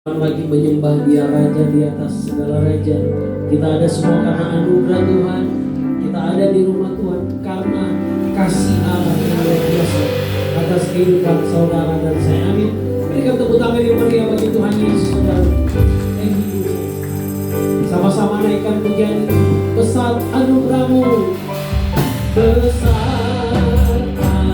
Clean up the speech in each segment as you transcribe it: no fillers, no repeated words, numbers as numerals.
lagi menyembah Dia Raja di atas segala raja. Kita ada semua karena anugerah Tuhan. Kita ada di rumah Tuhan karena kasih Allah yang luar biasa atas kehidupan saudara dan saya. Amin. Berikan tepuk tangan yang meriah bagi Tuhan Yesus, saudara. Thank you, Jesus. Sama-sama naikkan pujian itu. Besar anugerahmu, besar anugerahmu.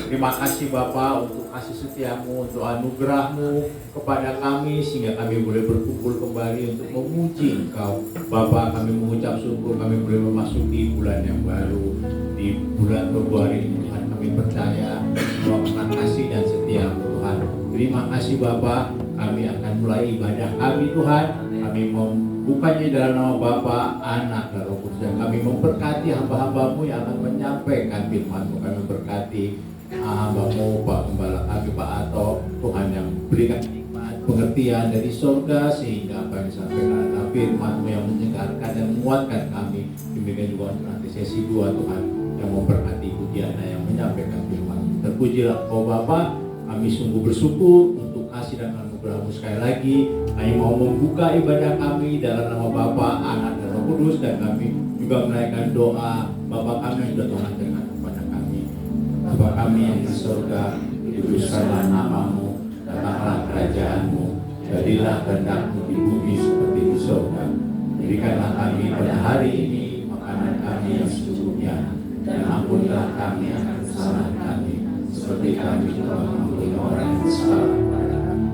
Terima kasih Bapa untuk kasih setiamu, untuk anugerahmu kepada kami sehingga kami boleh berkumpul kembali untuk memuji Engkau. Bapa, kami mengucap syukur kami boleh memasuki bulan yang baru. Di bulan Februari ini Tuhan, kami percaya bahwa karena kasih dan setiamu Tuhan. Terima kasih Bapa, kami akan mulai ibadah kami Tuhan. Kami membukanya dalam nama Bapa, Anak dan Roh Kudus, dan kami memberkati hamba-hambamu yang akan menyampaikan firman-Mu. Kami berkati hamba-Mu, Pak Gembala kami, Pak Ato, Tuhan yang berikan hikmat, pengertian dari surga sehingga apa yang disampaikan adalah firman-Mu yang menyegarkan dan menguatkan kami. Demikian juga untuk nanti sesi 2 Tuhan yang memberkati Ibu Diana yang menyampaikan firman-Mu. Terpujilah Kau Bapa, kami sungguh bersyukur untuk kasih dan anugerah-Mu. Sekali lagi kami mau membuka ibadah kami dalam nama Bapa, Anak dan Roh Kudus, dan kami juga menaikkan doa Bapa kami yang sudah Tuhan dengar kepada kami. Bapa kami yang di surga, dikuduskanlah nama-Mu, datanglah kerajaan-Mu, jadilah kehendak-Mu di bumi seperti di surga. Berikanlah kami pada hari ini makanan kami yang secukupnya, dan ampunilah kami akan kesalahan kami, seperti kami juga mengampuni orang yang salah kepada kami.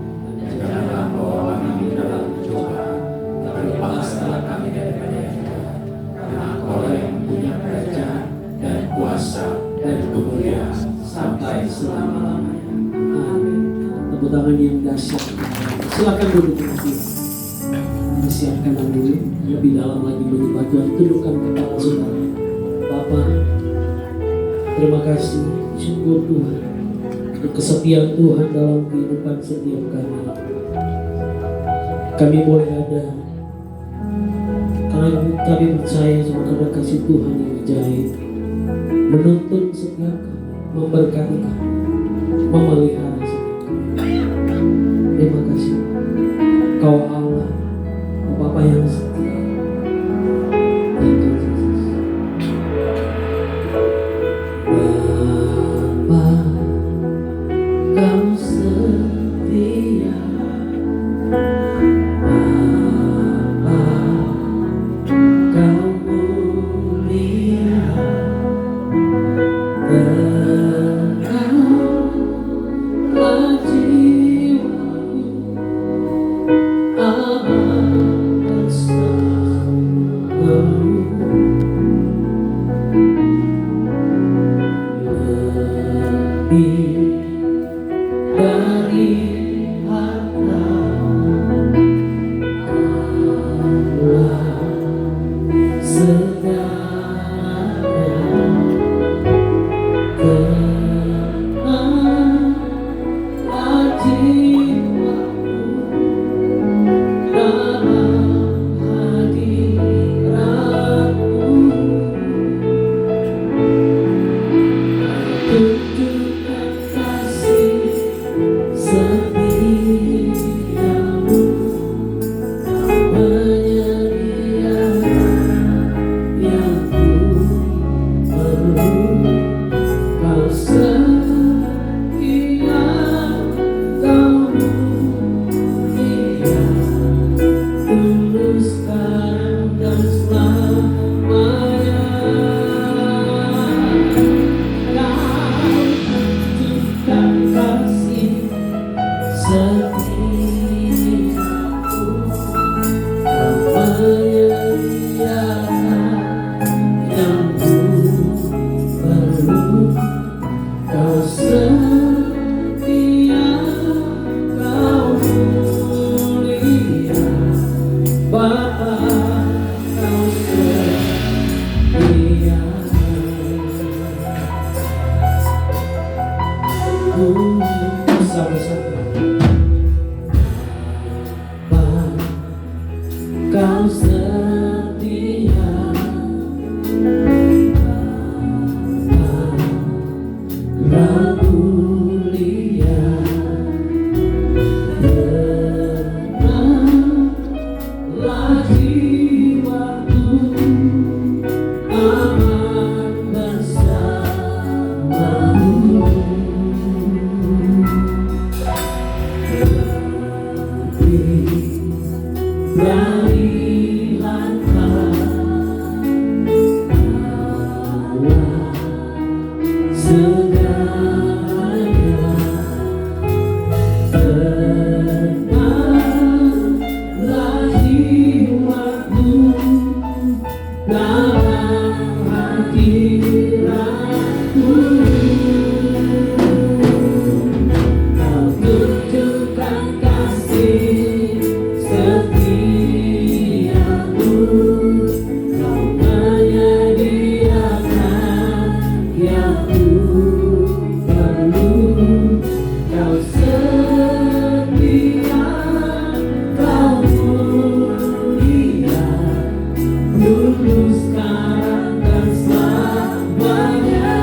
Janganlah bawa kami di dalam pencobaan, tapi lepaskanlah kami daripada yang jahat. Karena Engkau yang punya kerajaan dan kuasa dan kemuliaan sampai selama-lamanya. Amin. Tepuk tangan yang dahsyat. Silakan duduk lagi. Siapkan dulu. Lebih dalam lagi menyembah Tuhan. Tundukkan kepala saudara. Bapa, terima kasih. Syukur Tuhan untuk kesetiaan Tuhan dalam kehidupan setiap kami. Kami boleh ada karena kami percaya sama karena kasih Tuhan yang ajaib, menuntun setiap kami, memberkati kami, memelihara setiap kami. Terima kasih Kau Allah, Bapa yang setia. Thank you Jesus. Bapa, Kau setia. Bapa, Kau mulia. dari harta Allah segalanya, kenalah jiwaku dalam hadiratmu. Tunjukkan kasih setiamu, menyediakan yang ku perlu. Kau setia, kau mulia, tulus sekarang dan selamanya. Tunjukkan kasih setiaku, kau menyediakan yang ku perlu. Kau setia, kau mulia, Bapa, kau setia. Sama-sama. Bapa, kau setia. Kau mulia, kenalah jiwaku aman bersamamu. Dari harta Allah segalanya, kenalah jiwaku dalam hadiratmu. Kau tunjukkan kasih setiamu, kau menyediakan yang ku perlu. Kau setia, kau mulia, tulus sekarang dan selamanya.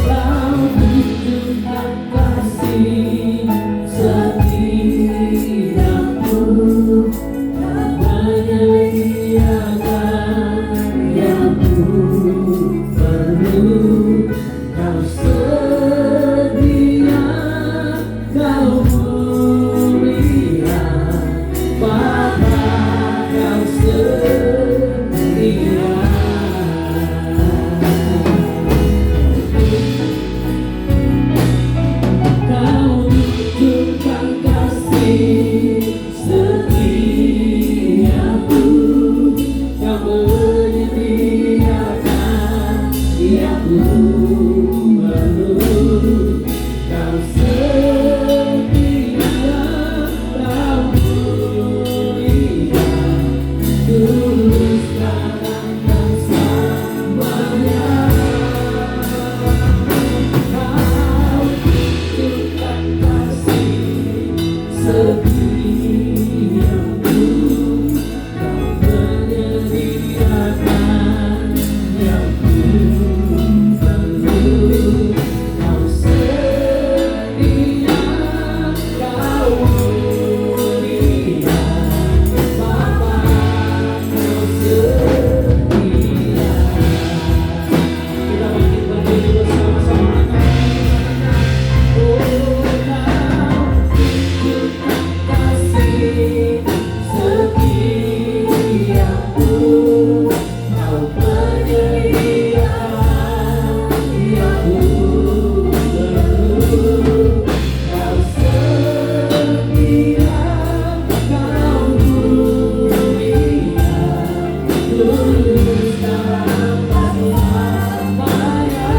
Kau tunjukkan kasih setiamu, kau menyediakan yang ku perlu. Kau setia, kau mulia, Bapa, kau setia. Kau tunjukkan kasih setiamu, kau menyediakan yang ku perlu. Kau setia, kau mulia, tulus sekarang dan selamanya. Kau tunjukkan kasih setiamu, kau menyediakan yang ku perlu. Kau setia, kau mulia, Bapa, kau setia. Kita bangkit berdiri bersama-sama. Oh, kau tunjukkan kasih setiamu, kau menyediakan yang ku perlu. Kau setia, kau mulia, tulus sekarang dan selamanya.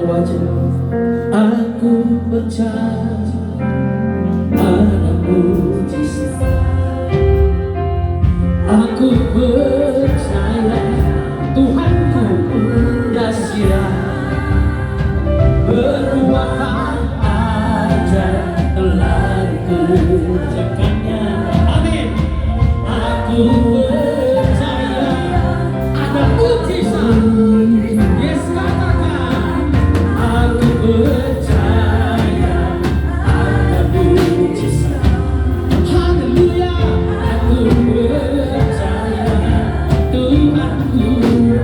bawa aja. Aku percaya ada mujizat. Aku percaya Tuhanku dahsyat, perbuatan ajaib telah dikerjakannya. Amin. Aku percaya ada mujizat. Yes, katakan. Aku percaya ada mujizat. Haleluya. Aku percaya Tuhanku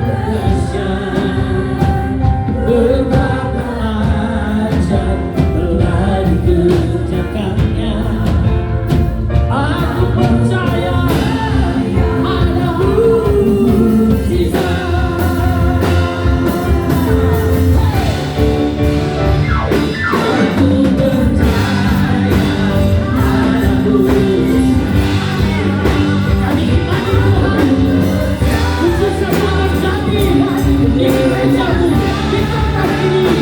dahsyat, perbuatan ajaib telah dikerjakannya. Aku percaya ada mujizat. Aku percaya ada mujizat. Kami imani Tuhan, mujizat akan terjadi di gerejamu, di tempat ini.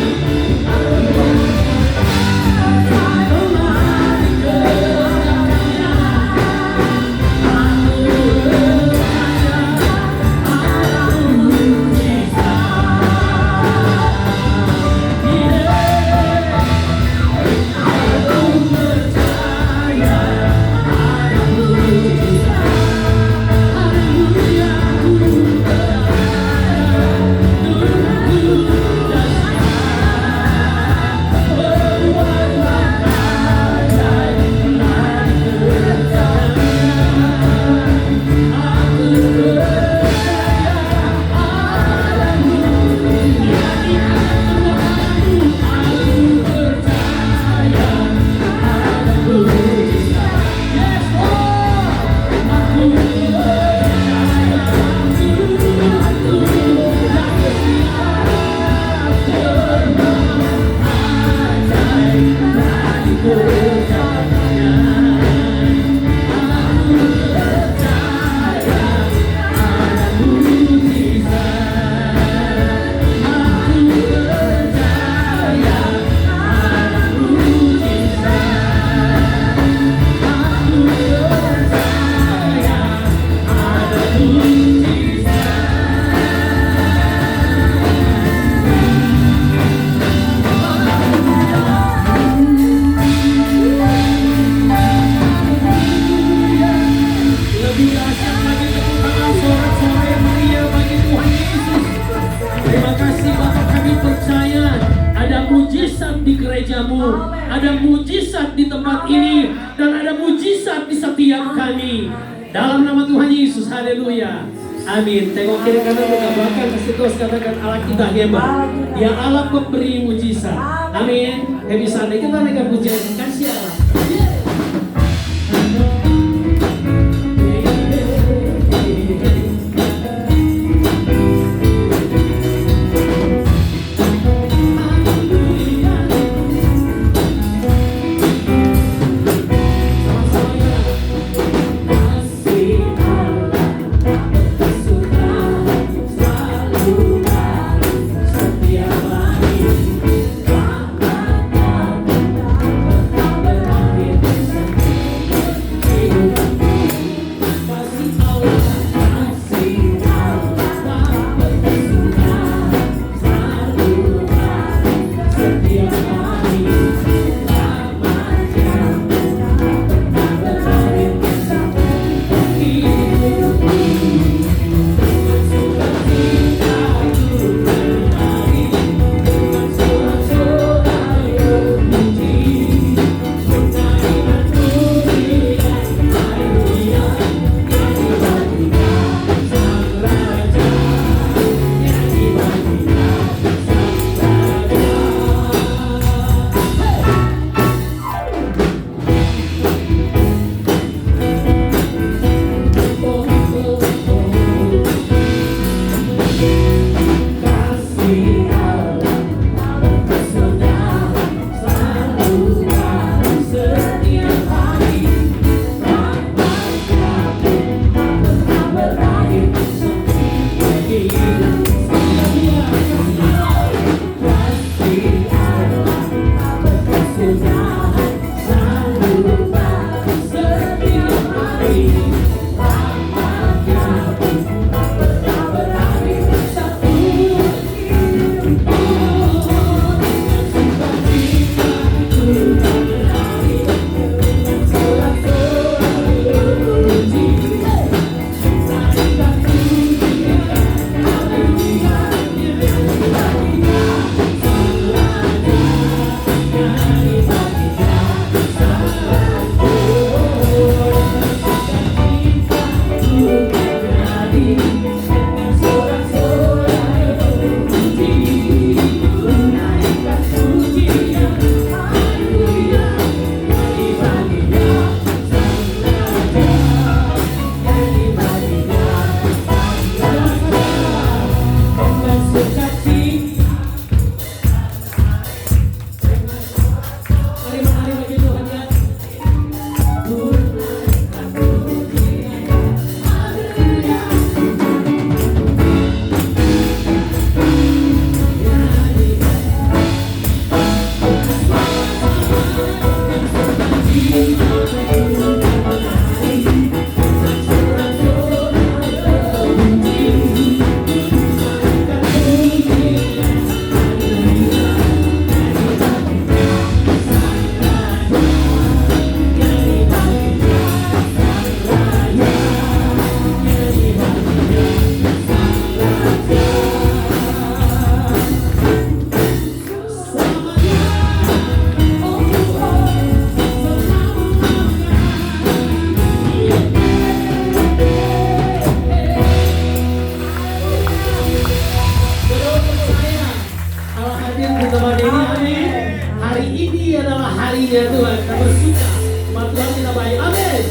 Lebih dahsyat lagi tepuk tangan sorak-sorai meriah bagi Tuhan Yesus. Terima kasih Bapak, kami percaya ada mujizat di gerejamu, ada mujizat di tempat ini, dan ada mujizat di setiap kami. Dalam nama Tuhan Yesus, haleluya. Amin. Tengok kiri kanan buka belakang, kasih terus katakan Allah kita hebat. Dia Allah pemberi mujizat. Amin. Happy Sunday, kita naikkan pujian kasih Allah. Setiap hari hadir di tempat ini, amin. Hari ini adalah harinya Tuhan, kita bersuka. Umat Tuhan kita baik, amin.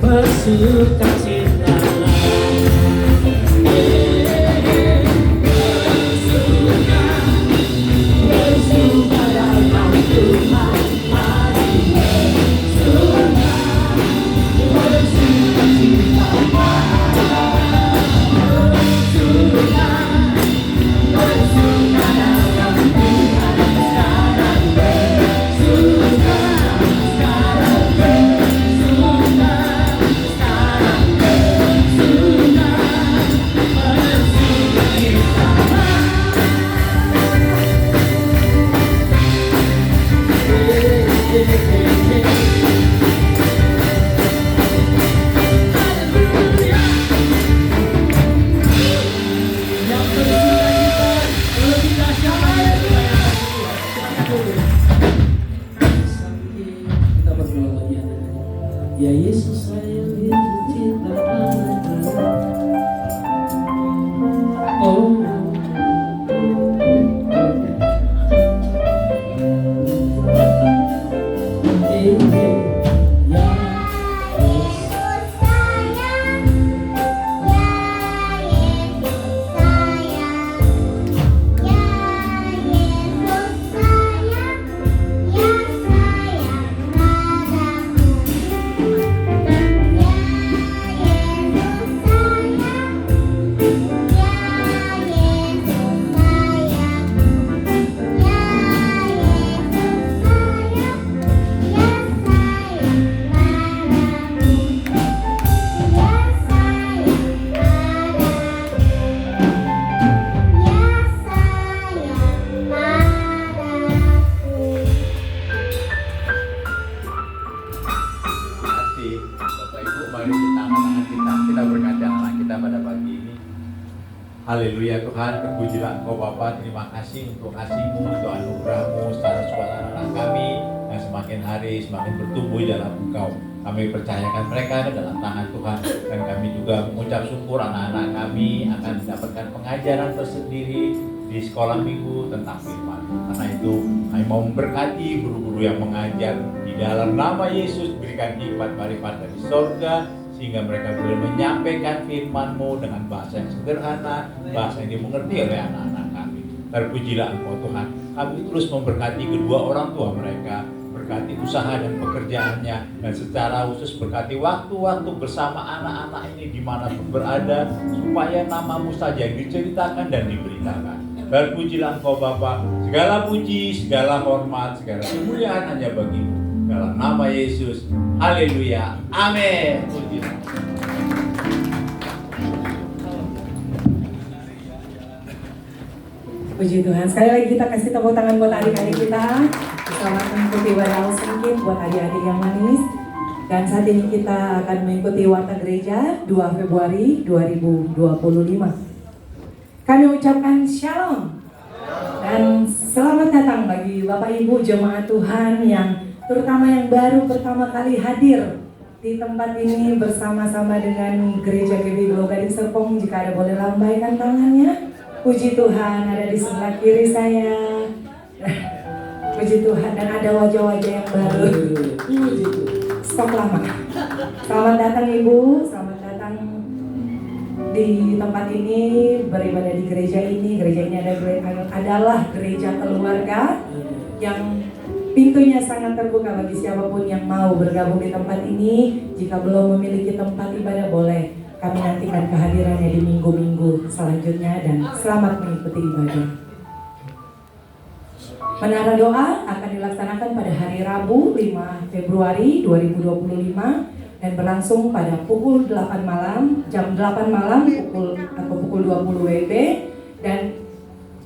Bersuka cita bersuka dalam Tuhan, mari bersuka, bersuka cita, bersuka, bersuka dalam Tuhan sekarang, bersuka sekarang, bersuka sekarang. Haleluya Tuhan, terpujilah Engkau Bapa. Terima kasih untuk kasih-Mu, untuk anugerah-Mu secara suasana kami yang semakin hari semakin bertumbuh dalam Engkau. Kami percayakan mereka ke dalam tangan Tuhan, dan kami juga mengucap syukur anak-anak kami akan mendapatkan pengajaran tersendiri di sekolah minggu tentang firman. Karena itu kami mau memberkati guru-guru yang mengajar di dalam nama Yesus, berikan hikmat marifat dari surga sehingga mereka boleh menyampaikan firman-Mu dengan bahasa yang sederhana, bahasa yang dimengerti oleh anak-anak kami. Terpujilah Engkau Tuhan. Kami terus memberkati kedua orang tua mereka, berkati usaha dan pekerjaannya, dan secara khusus berkati waktu-waktu bersama anak-anak ini dimanapun berada, supaya nama-Mu saja yang diceritakan dan diberitakan. Terpujilah Engkau Bapa. Segala puji, segala hormat, segala kemuliaan hanya bagi-Mu. Dalam nama Yesus. Haleluya. Amin. Puji Tuhan. Sekali lagi kita kasih tepuk tangan buat adik-adik kita. Selamat mengikuti ibadah Ausenkin buat adik-adik yang manis. Dan saat ini kita akan mengikuti Warta Gereja 2 Februari 2025. Kami ucapkan Shalom. Dan selamat datang bagi Bapak Ibu jemaat Tuhan yang terutama yang baru pertama kali hadir di tempat ini bersama-sama dengan Gereja GBI Glow Gading Serpong. Jika ada boleh lambaikan tangannya. Puji Tuhan, ada di sebelah kiri saya. Puji Tuhan, dan ada wajah-wajah yang baru. Stok lama. Selamat datang Ibu, selamat datang di tempat ini, beribadah di gereja ini. Gereja ini adalah gereja keluarga yang pintunya sangat terbuka bagi siapapun yang mau bergabung di tempat ini. Jika belum memiliki tempat ibadah, boleh kami nantikan kehadirannya di minggu-minggu selanjutnya, dan selamat mengikuti ibadah. Menara doa akan dilaksanakan pada hari Rabu 5 Februari 2025 dan berlangsung pada pukul 8 malam, jam 8 malam pukul 20 WIB, dan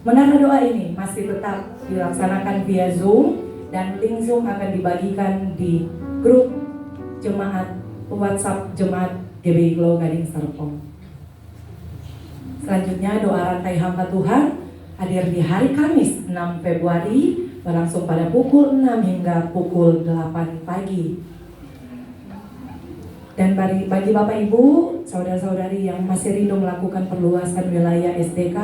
menara doa ini masih tetap dilaksanakan via Zoom. Dan link Zoom akan dibagikan di grup jemaat WhatsApp Jemaat GBI Glow Gading Serpong. Selanjutnya doa rantai hamba Tuhan hadir di hari Kamis 6 Februari berlangsung pada pukul 6 hingga pukul 8 pagi. Dan bagi Bapak Ibu, saudara-saudari yang masih rindu melakukan perluasan wilayah SDK,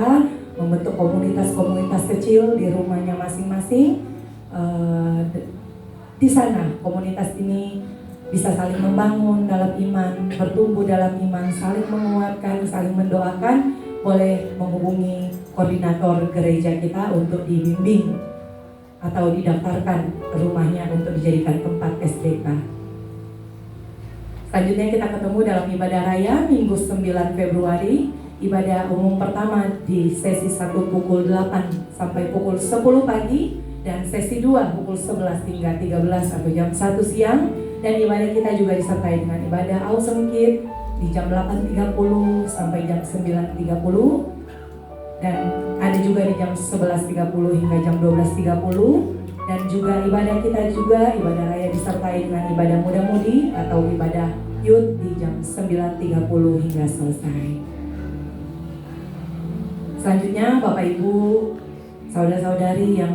membentuk komunitas-komunitas kecil di rumahnya masing-masing, di sana komunitas ini bisa saling membangun dalam iman, bertumbuh dalam iman, saling menguatkan, saling mendoakan. Boleh menghubungi koordinator gereja kita untuk dibimbing atau didaftarkan rumahnya untuk dijadikan tempat SDK. Selanjutnya kita ketemu dalam ibadah raya Minggu 9 Februari. Ibadah umum pertama di sesi 1 pukul 8 sampai pukul 10 pagi. Dan sesi 2 pukul 11 hingga 13 atau jam 1 siang. Dan ibadah kita juga disertai dengan ibadah Ausenkin di jam 8.30 sampai jam 9.30. Dan ada juga di jam 11.30 hingga jam 12.30. Dan juga ibadah kita juga, ibadah raya disertai dengan ibadah muda-mudi atau ibadah youth di jam 9.30 hingga selesai. Selanjutnya Bapak Ibu, saudara-saudari yang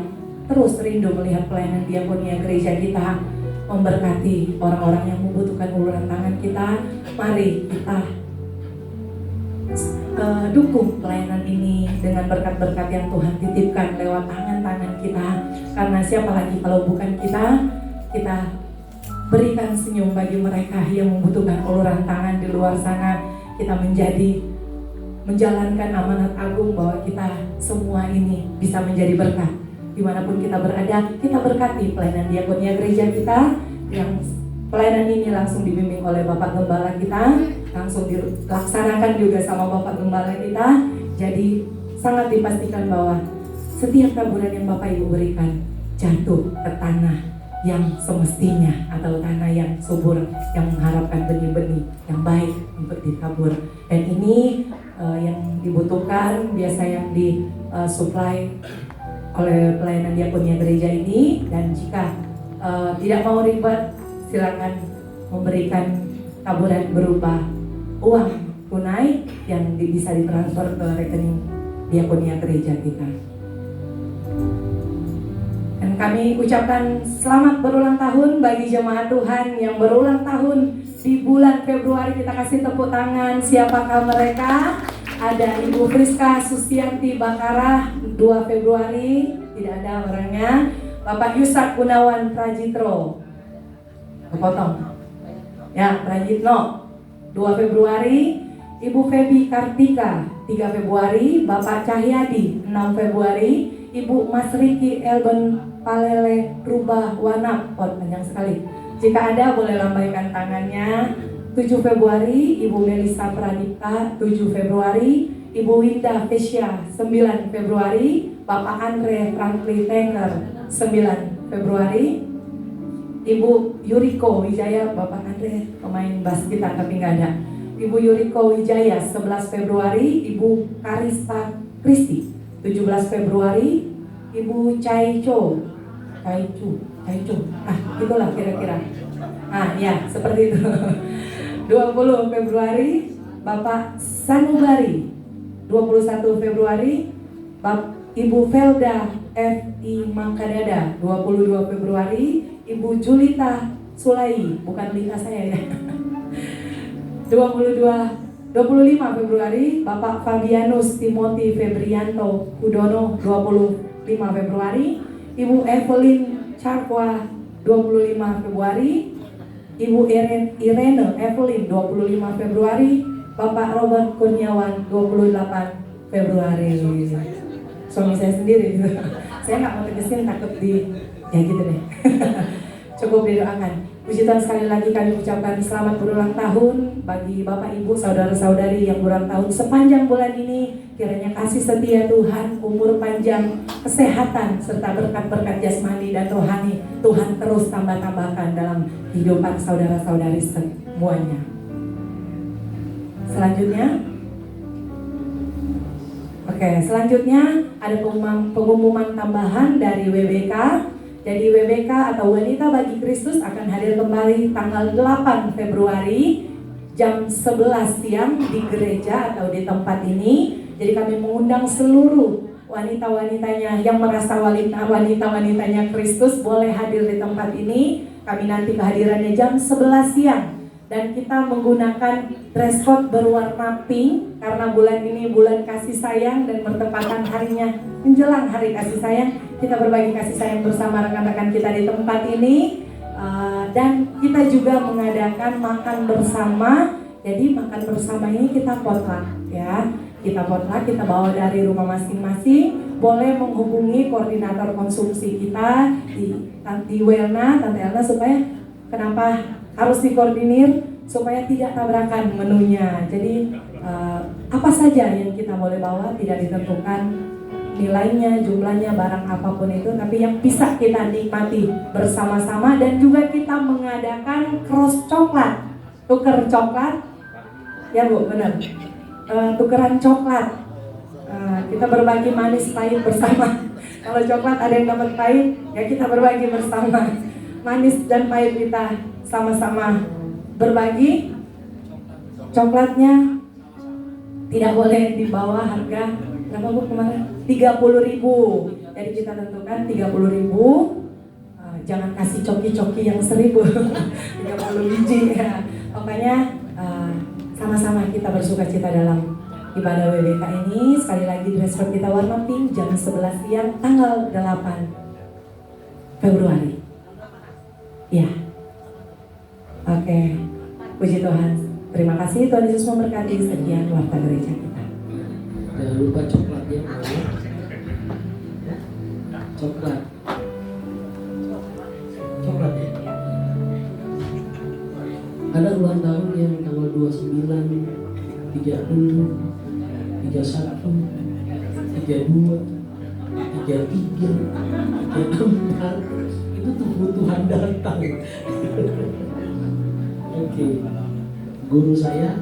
terus rindu melihat pelayanan diakonia gereja kita, memberkati orang-orang yang membutuhkan uluran tangan kita. Mari kita dukung pelayanan ini dengan berkat-berkat yang Tuhan titipkan lewat tangan-tangan kita. Karena siapa lagi kalau bukan kita berikan senyum bagi mereka yang membutuhkan uluran tangan di luar sana. Kita menjalankan amanat agung bahwa kita semua ini bisa menjadi berkat. Dimanapun kita berada, kita berkati pelayanan diakonia gereja kita, yang pelayanan ini langsung dibimbing oleh Bapak Gembala kita, langsung dilaksanakan juga sama Bapak Gembala kita. Jadi sangat dipastikan bahwa setiap taburan yang Bapak Ibu berikan jatuh ke tanah yang semestinya atau tanah yang subur, yang mengharapkan benih-benih yang baik untuk ditabur. Dan ini yang dibutuhkan biasa yang disuplai oleh pelayanan diakonia gereja ini. Dan jika tidak mau ribet, silakan memberikan taburan berupa uang tunai yang bisa ditransfer ke rekening diakonia gereja kita. Dan kami ucapkan selamat berulang tahun bagi jemaat Tuhan yang berulang tahun di bulan Februari. Kita kasih tepuk tangan. Siapakah mereka? Ada Ibu Friska Susianti Bakarah 2 Februari, tidak ada orangnya. Bapak Yusak Gunawan Prajitro, kepotong ya, Prajitno 2 Februari. Ibu Febi Kartika 3 Februari, Bapak Cahyadi 6 Februari, Ibu Mas Riki Elben Palele Rubah Wanap, panjang sekali. Jika ada boleh lambaikan tangannya. 7 Februari, Ibu Melisa Pradipta 7 Februari, Ibu Winda Fesya 9 Februari, Bapak Andre Frankli Tenger 9 Februari, Ibu Yuriko Wijaya, Bapak Andre pemain bas kita tapi nggak ada. Ibu Yuriko Wijaya 11 Februari, Ibu Karista Kristi 17 Februari, Ibu Caico, itulah kira-kira. Ya seperti itu. 20 Februari, Bapak Sanubari 21 Februari, Ibu Felda F.I. Mangkadada 22 Februari, Ibu Julita Sulai, bukan Lita saya ya. 25 Februari, Bapak Fabianus Timothy Febrianto Hudono 25 Februari, Ibu Evelyn Charkwa 25 Februari, Ibu Irene Evelyn 25 Februari, Bapak Robert Kurniawan 28 Februari. Suami saya sendiri gitu. Saya nggak mau tegesin, takut ya gitu deh. Cukup didoakan. Puji Tuhan, sekali lagi kami ucapkan selamat berulang tahun bagi Bapak Ibu saudara-saudari yang berulang tahun sepanjang bulan ini. Kiranya kasih setia Tuhan, umur panjang, kesehatan serta berkat-berkat jasmani dan rohani Tuhan terus tambah-tambahkan dalam kehidupan saudara-saudari semuanya. Selanjutnya ada pengumuman tambahan dari WBK. Jadi WBK atau Wanita Bagi Kristus akan hadir kembali tanggal 8 Februari jam 11 siang di gereja atau di tempat ini. Jadi kami mengundang seluruh wanita-wanitanya yang merasa wanita-wanitanya Kristus boleh hadir di tempat ini. Kami nanti kehadirannya jam 11 siang. Dan kita menggunakan dress code berwarna pink karena bulan ini bulan kasih sayang dan bertepatan harinya menjelang hari kasih sayang. Kita berbagi kasih sayang bersama rekan-rekan kita di tempat ini. Dan kita juga mengadakan makan bersama. Jadi makan bersama ini kita potluck ya. Kita potluck, kita bawa dari rumah masing-masing. Boleh menghubungi koordinator konsumsi kita di Welna, Tante Elna, supaya kenapa harus dikoordinir supaya tidak tabrakan menunya. Jadi apa saja yang kita boleh bawa tidak ditentukan nilainya, jumlahnya, barang apapun itu, tapi yang bisa kita nikmati bersama-sama. Dan juga kita mengadakan cross coklat, tuker coklat, ya Bu, benar, tukeran coklat. Kita berbagi manis pahit bersama. Kalau coklat ada yang dapat pahit, ya kita berbagi bersama. Manis dan pahit kita sama-sama berbagi. Coklatnya tidak boleh di bawah harga berapa Bu kemarin? 30.000. Jadi kita tentukan 30.000. Jangan kasih coki-coki yang 1.000. 30 biji ya. Pokoknya sama-sama kita bersuka cita dalam ibadah WBK ini. Sekali lagi dress code kita warna pink jam 11 siang tanggal 8 Februari. Ya. Oke. Puji Tuhan. Terima kasih, Tuhan Yesus memberkati. Sekian warta gereja kita. Jangan lupa coklatnya. Coklat ya. Ada ulang tahun yang tanggal 29, 30, 31, 32, 33, 34. Itu kebutuhan datang. Oke. Guru saya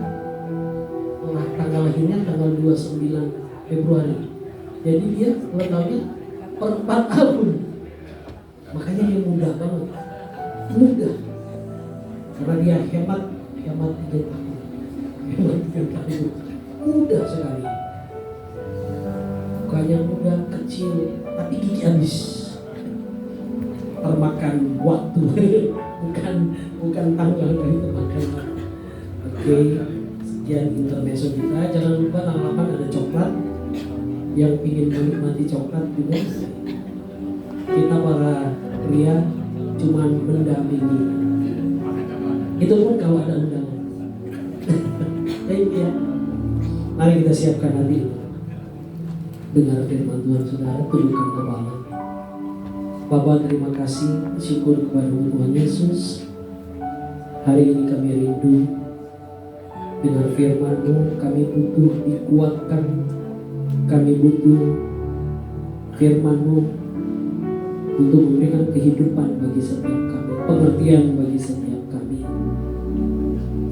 tanggal lahirnya tanggal 29 Februari. Jadi dia ulang tahunnya per 4 tahun. Makanya dia mudah banget. Mudah. Karena dia hemat 3 tahun. Hewan kita itu mudah sekali. Mukanya muda, kecil, tapi gigi habis. Termakan waktu, bukan tanggal dari termakan waktu. Oke, sekian intermezzo kita. Jangan lupa tanggal 8 ada coklat. Yang ingin menikmati coklat juga. Kita para pria cuman mendampingi. Itu pun kalau ada undangan. Baik ya. Mari kita siapkan hati. Dengar firman Tuhan saudara, tundukkan kepala. Bapa, terima kasih, syukur kepada Tuhan Yesus. Hari ini kami rindu dengan firman-Mu, kami butuh dikuatkan, kami butuh firman-Mu untuk memberikan kehidupan bagi setiap kami, pengertian bagi setiap kami,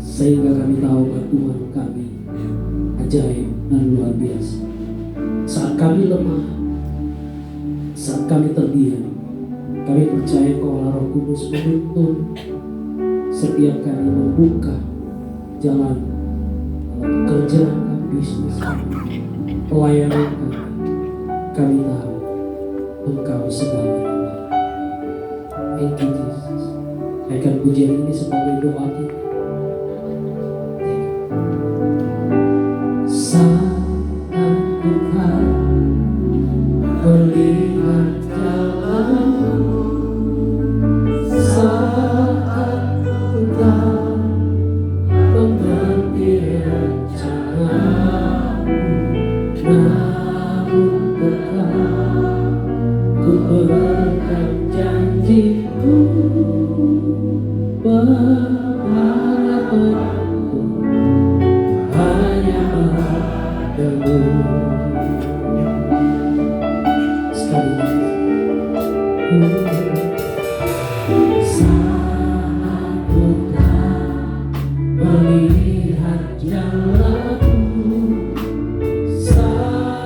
sehingga kami tahu Tuhan kami ajaib dan luar biasa. Saat kami lemah, saat kami terdiam, kami percaya bahwa Roh Kudus menuntun setiap kali membuka jalan pekerjaan kami, bisnis kami, pelayanan kami. Kami tahu Engkau segalanya. Thank you Jesus. Naikkan pujian ini sebagai doa kita. Saat Tuhan melihat jalanmu, saat Tuhan mengerti rencanamu, namun tetap ku berikan janjiku, berharapanku hanya padamu. Sekali lagi. Saat Tuhan melihat jalanmu, saat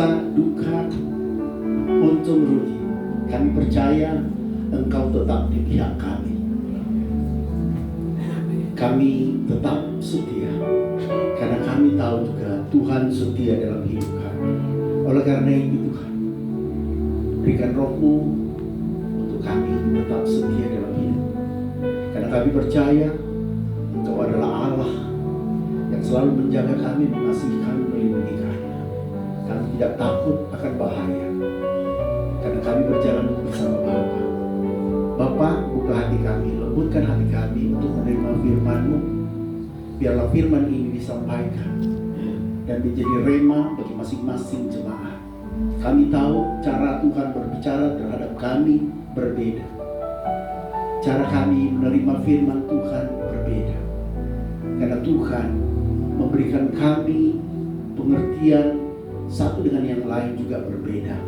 suka, duka, untung rugi, kami percaya Engkau tetap di pihak kami. Kami tetap setia, karena kami tahu juga Tuhan setia dalam hidup kami. Oleh karena itu Tuhan, berikan Roh-Mu untuk kami tetap setia dalam hidup. Karena kami percaya Engkau adalah Allah yang selalu menjaga kami, mengasihi kami, melindungi kami. Kami tidak takut akan bahaya, karena kami berjalan bersama Bapa. Bapa, buka hati kami, lembutkan hati kami untuk menerima firman-Mu. Biarlah firman ini disampaikan dan menjadi rema bagi masing-masing jemaat. Kami tahu cara Tuhan berbicara terhadap kami berbeda. Cara kami menerima firman Tuhan berbeda. Karena Tuhan memberikan kami pengertian satu dengan yang lain juga berbeda.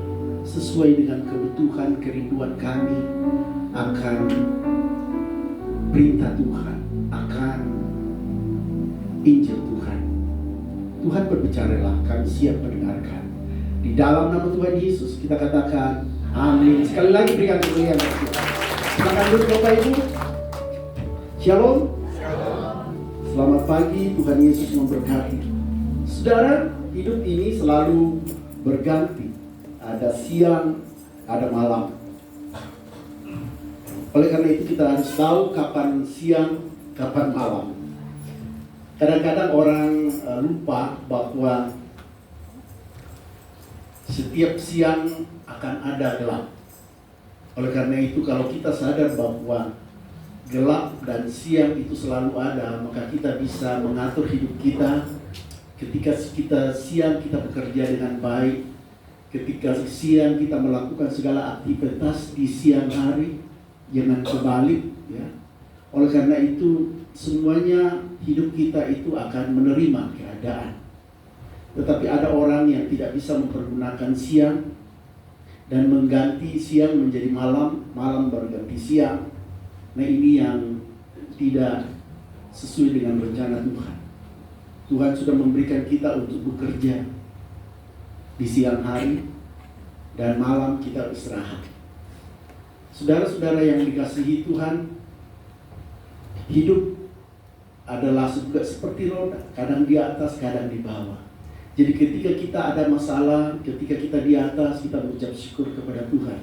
Sesuai dengan kebutuhan, kerinduan kami akan perintah Tuhan, akan Injil Tuhan. Tuhan berbicaralah, kami siap mendengarkan. Di dalam nama Tuhan Yesus kita katakan amin. Sekali lagi berikan kemuliaan bagi Tuhan. Silakan duduk Bapak Ibu. Shalom. Selamat pagi, Tuhan Yesus memberkati. Saudara, hidup ini selalu berganti. Ada siang, ada malam. Oleh karena itu kita harus tahu kapan siang, kapan malam. Kadang-kadang orang lupa bahwa setiap siang akan ada gelap. Oleh karena itu kalau kita sadar bahwa gelap dan siang itu selalu ada, maka kita bisa mengatur hidup kita. Ketika kita siang kita bekerja dengan baik, ketika siang kita melakukan segala aktivitas di siang hari, jangan kebalik ya. Oleh karena itu semuanya hidup kita itu akan menerima keadaan. Tetapi ada orang yang tidak bisa mempergunakan siang dan mengganti siang menjadi malam, malam berganti siang. Nah ini yang tidak sesuai dengan rencana Tuhan. Tuhan sudah memberikan kita untuk bekerja di siang hari dan malam kita istirahat. Saudara-saudara yang dikasihi Tuhan, hidup adalah juga seperti roda, kadang di atas, kadang di bawah. Jadi ketika kita ada masalah, ketika kita di atas, kita mengucap syukur kepada Tuhan.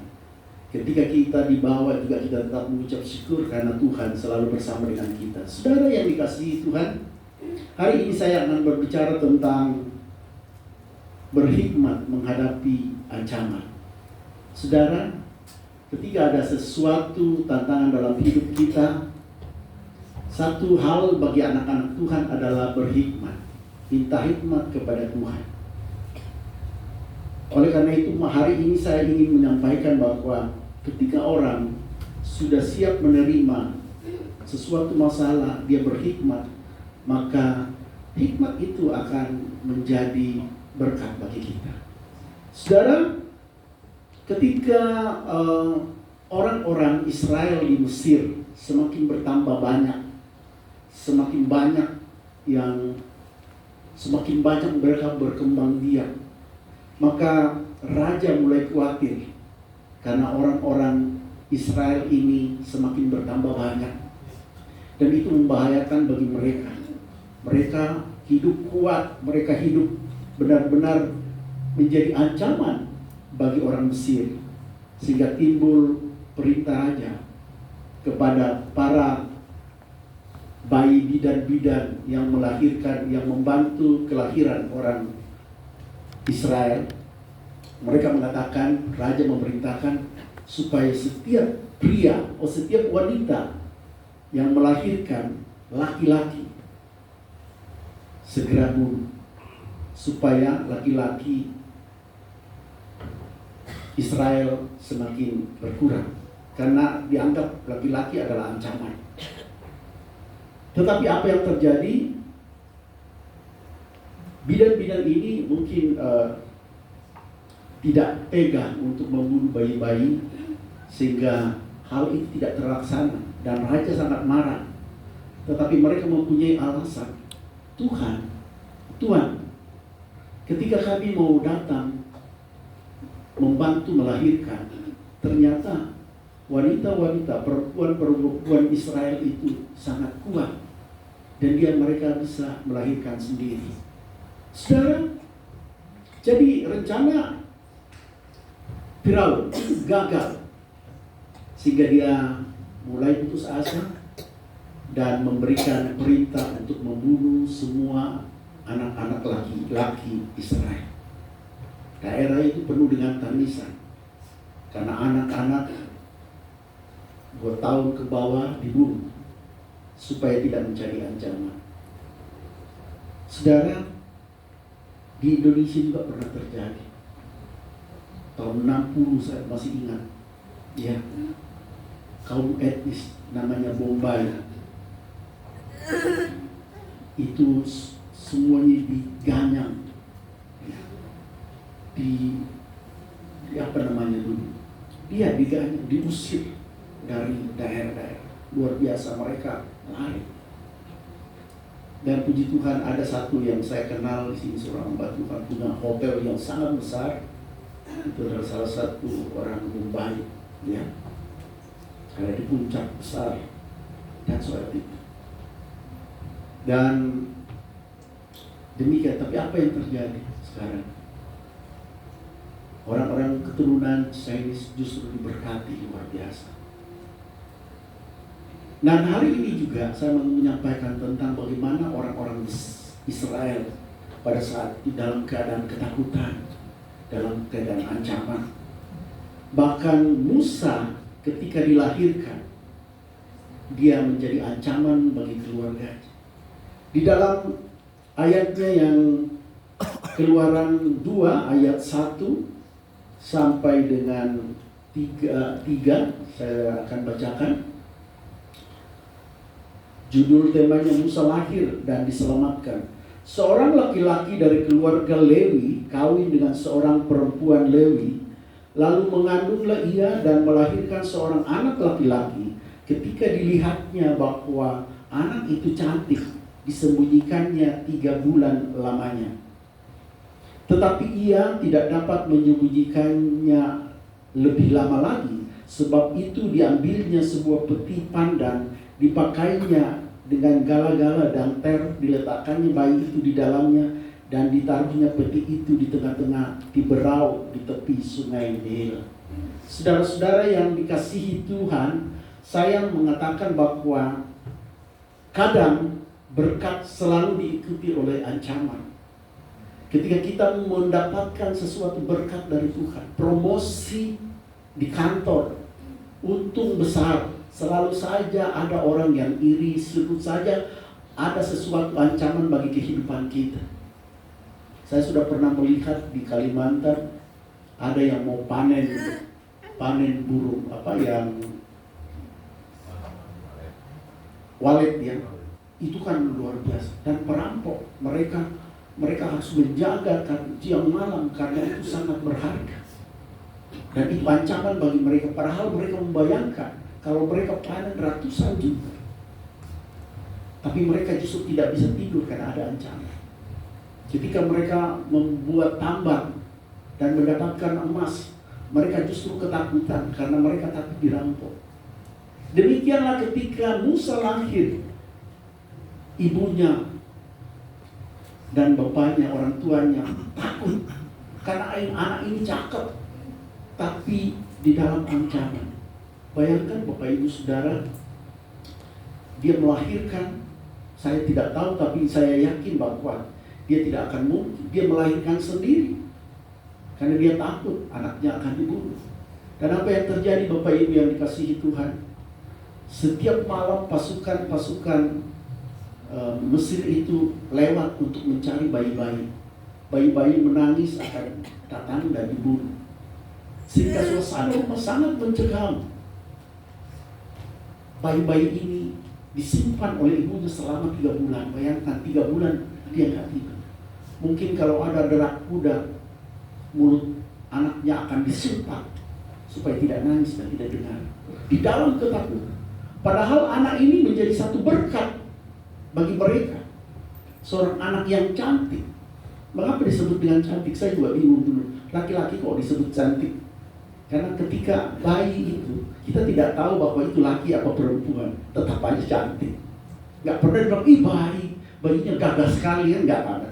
Ketika kita di bawah juga kita tetap mengucap syukur karena Tuhan selalu bersama dengan kita. Saudara yang dikasihi Tuhan, hari ini saya akan berbicara tentang berhikmat menghadapi ancaman. Saudara, ketika ada sesuatu tantangan dalam hidup kita, satu hal bagi anak-anak Tuhan adalah berhikmat. Minta hikmat kepada Tuhan. Oleh karena itu hari ini saya ingin menyampaikan bahwa ketika orang sudah siap menerima sesuatu masalah, dia berhikmat, maka hikmat itu akan menjadi berkat bagi kita. Saudara, ketika orang-orang Israel di Mesir semakin bertambah banyak, semakin banyak mereka berkembang biak, maka raja mulai khawatir karena orang-orang Israel ini semakin bertambah banyak dan itu membahayakan bagi mereka. Mereka hidup kuat, mereka hidup benar-benar menjadi ancaman bagi orang Mesir, sehingga timbul perintah raja kepada para bayi bidan-bidan yang melahirkan, yang membantu kelahiran orang Israel. Mereka mengatakan, raja memerintahkan supaya setiap pria atau setiap wanita yang melahirkan laki-laki segera bunuh, supaya laki-laki Israel semakin berkurang, karena dianggap laki-laki adalah ancaman. Tetapi apa yang terjadi? Bidan-bidan ini mungkin tidak tega untuk membunuh bayi-bayi, sehingga hal itu tidak terlaksana dan raja sangat marah. Tetapi mereka mempunyai alasan. Tuhan, ketika kami mau datang membantu melahirkan. Ternyata wanita-wanita, perempuan Israel itu sangat kuat dan mereka bisa melahirkan sendiri. Saudara, jadi rencana Firaun itu gagal sehingga dia mulai putus asa dan memberikan perintah untuk membunuh semua anak-anak laki-laki Israel. Daerah itu penuh dengan tangisan karena anak-anak 2 tahun ke bawah dibunuh supaya tidak menjadi ancaman. Saudara, di Indonesia juga pernah terjadi. Tahun 60 saya masih ingat, ya, kaum etnis namanya Bombay itu semuanya diganyang, ya, di apa namanya dulu, dia diganyang, diusir dari daerah-daerah. Luar biasa, mereka lari. Dan puji Tuhan ada satu yang saya kenal di sini, seorang hamba Tuhan punya hotel yang sangat besar. Itu adalah salah satu orang Mumbai, ya, ada di puncak besar dan seperti itu. Dan demikian, tapi apa yang terjadi sekarang? Orang-orang keturunan Chinese justru diberkati luar biasa. Dan hari ini juga saya mau menyampaikan tentang bagaimana orang-orang Israel pada saat di dalam keadaan ketakutan, dalam keadaan ancaman. Bahkan Musa ketika dilahirkan, dia menjadi ancaman bagi keluarga. Di dalam ayatnya yang Keluaran 2 ayat 1 sampai dengan 3 saya akan bacakan. Judul temanya Musa lahir dan diselamatkan. Seorang laki-laki dari keluarga Lewi kawin dengan seorang perempuan Lewi, lalu mengandunglah ia dan melahirkan seorang anak laki-laki. Ketika dilihatnya bahwa anak itu cantik, disembunyikannya 3 bulan lamanya. Tetapi ia tidak dapat menyembunyikannya lebih lama lagi, sebab itu diambilnya sebuah peti pandan, dipakainya dengan gala-gala dan diletakkannya bayi itu di dalamnya, dan ditaruhnya peti itu di tengah-tengah di berau di tepi sungai Nil. Saudara-saudara yang dikasihi Tuhan, saya mengatakan bahwa kadang berkat selalu diikuti oleh ancaman. Ketika kita mendapatkan sesuatu berkat dari Tuhan, promosi di kantor, untung besar, selalu saja ada orang yang iri, selalu saja ada sesuatu ancaman bagi kehidupan kita. Saya sudah pernah melihat di Kalimantan ada yang mau panen burung yang walet, ya. Itu kan luar biasa, dan perampok mereka harus menjaga siang malam karena itu sangat berharga. Dan itu ancaman bagi mereka, padahal mereka membayangkan kalau mereka panen ratusan juta, tapi mereka justru tidak bisa tidur karena ada ancaman. Ketika mereka membuat tambang dan mendapatkan emas, mereka justru ketakutan karena mereka takut dirampok. Demikianlah ketika Musa lahir, ibunya dan bapaknya, orang tuanya takut karena anak ini cakep, tapi di dalam ancaman. Bayangkan Bapak Ibu Saudara, dia melahirkan, saya tidak tahu tapi saya yakin bahwa dia tidak akan mungkin, dia melahirkan sendiri karena dia takut anaknya akan dibunuh. Dan apa yang terjadi Bapak Ibu yang dikasihi Tuhan? Setiap malam pasukan Mesir itu lewat untuk mencari bayi-bayi. Bayi-bayi menangis akan datang dan dibunuh. Sehingga suasana rumah sangat mencekam. Bayi-bayi ini disimpan oleh ibunya selama 3 bulan. Bayangkan 3 bulan dia nggak tidur. Mungkin kalau ada derak kuda, mulut anaknya akan disumpah supaya tidak nangis dan tidak dengar. Di dalam ketakutan. Padahal anak ini menjadi satu berkat bagi mereka. Seorang anak yang cantik. Mengapa disebut dengan cantik? Saya juga bingung dulu. laki-laki kok disebut cantik? Karena ketika bayi itu, kita tidak tahu bahwa itu laki apa perempuan, tetap aja cantik. Nggak pernah dibilang, ih bayinya gagah sekali, kan nggak ada.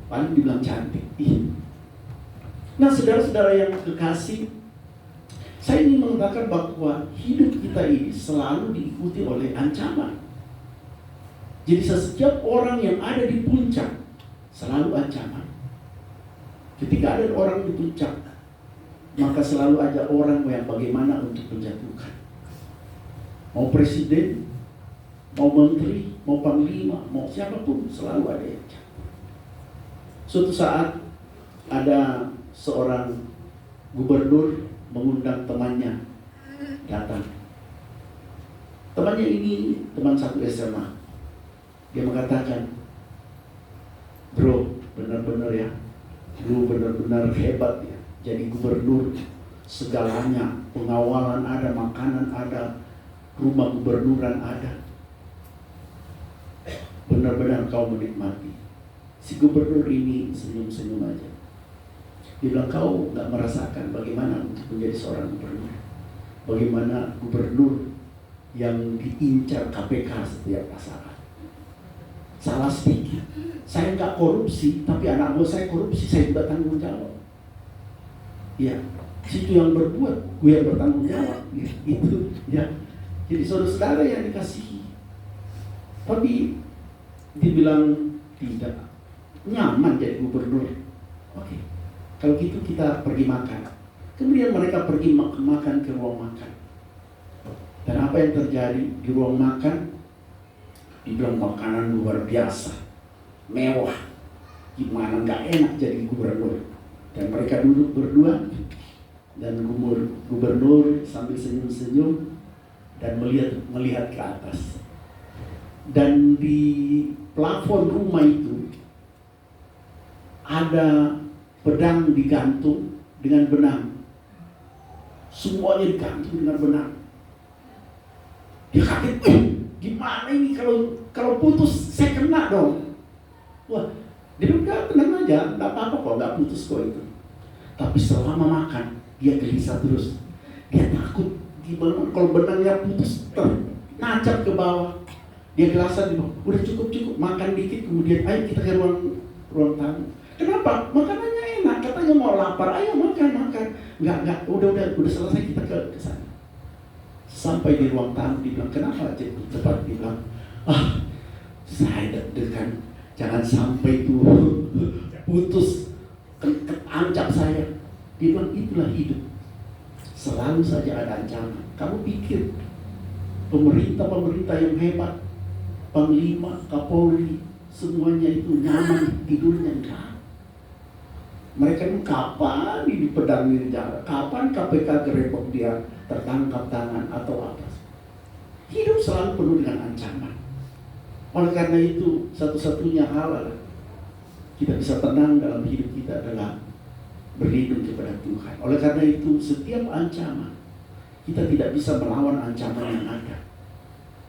Paling dibilang cantik. Ih. Nah, saudara-saudara yang kekasih, saya ingin mengatakan bahwa hidup kita ini selalu diikuti oleh ancaman. Jadi setiap orang yang ada di puncak selalu ancaman. Ketika ada orang di puncak, maka selalu ada orang yang bagaimana untuk menjatuhkan. Mau presiden, mau menteri, mau panglima, mau siapapun, selalu ada yang jatuh. Suatu saat ada seorang gubernur mengundang temannya datang. Temannya ini teman satu SMA. Dia mengatakan, bro, benar-benar ya, lu benar-benar hebat ya. Jadi gubernur, segalanya, pengawalan ada, makanan ada, rumah gubernuran ada. Benar-benar kau menikmati. Si gubernur ini senyum-senyum aja. Dia bilang, kau gak merasakan bagaimana untuk menjadi seorang gubernur. Bagaimana gubernur yang diincar KPK setiap pasaran. Salah sedikit, saya gak korupsi, tapi anak buah saya korupsi, saya juga tanggung jawab. Ya, situ yang berbuat, gue yang bertanggung jawab. Itu ya. Jadi saudara-saudara yang dikasihi. Tapi dibilang tidak nyaman jadi gubernur. Oke. Kalau gitu kita pergi makan. Kemudian mereka pergi makan ke ruang makan. Dan apa yang terjadi di ruang makan? Dibilang makanan luar biasa, mewah. Gimana nggak enak jadi gubernur. Dan mereka duduk berdua, dan gubernur sambil senyum-senyum dan melihat ke atas. Dan di plafon rumah itu ada pedang digantung dengan benang. Semuanya digantung dengan benang. Dia kaget, gimana ini kalau putus saya kena dong. Wah, dia bilang, tenang aja, nggak apa-apa kok, nggak putus kok itu. Tapi selama makan, dia gelisah terus. Dia takut, gimana kalau benangnya putus, nancap ke bawah. Dia gelasan di bawah, udah cukup, makan dikit, kemudian ayo kita ke ruang tamu. Kenapa? Makanannya enak, katanya mau lapar, ayo makan. Nggak, udah selesai, kita ke sana. Sampai di ruang tamu, dia bilang, kenapa cepat? Dia bilang, saya deg-degan, jangan sampai tuh putus, ancam saya. Dia bilang, itulah hidup, selalu saja ada ancaman. Kamu pikir pemerintah yang hebat, panglima, kapolri, semuanya itu nyaman tidurnya? Enggak. Mereka itu kapan dipedang di penjara, kapan KPK gerebek dia, tertangkap tangan atau apa. Hidup selalu penuh dengan ancaman. Oleh karena itu, satu-satunya hal kita bisa tenang dalam hidup kita adalah berlindung kepada Tuhan. Oleh karena itu, setiap ancaman, kita tidak bisa melawan ancaman yang ada,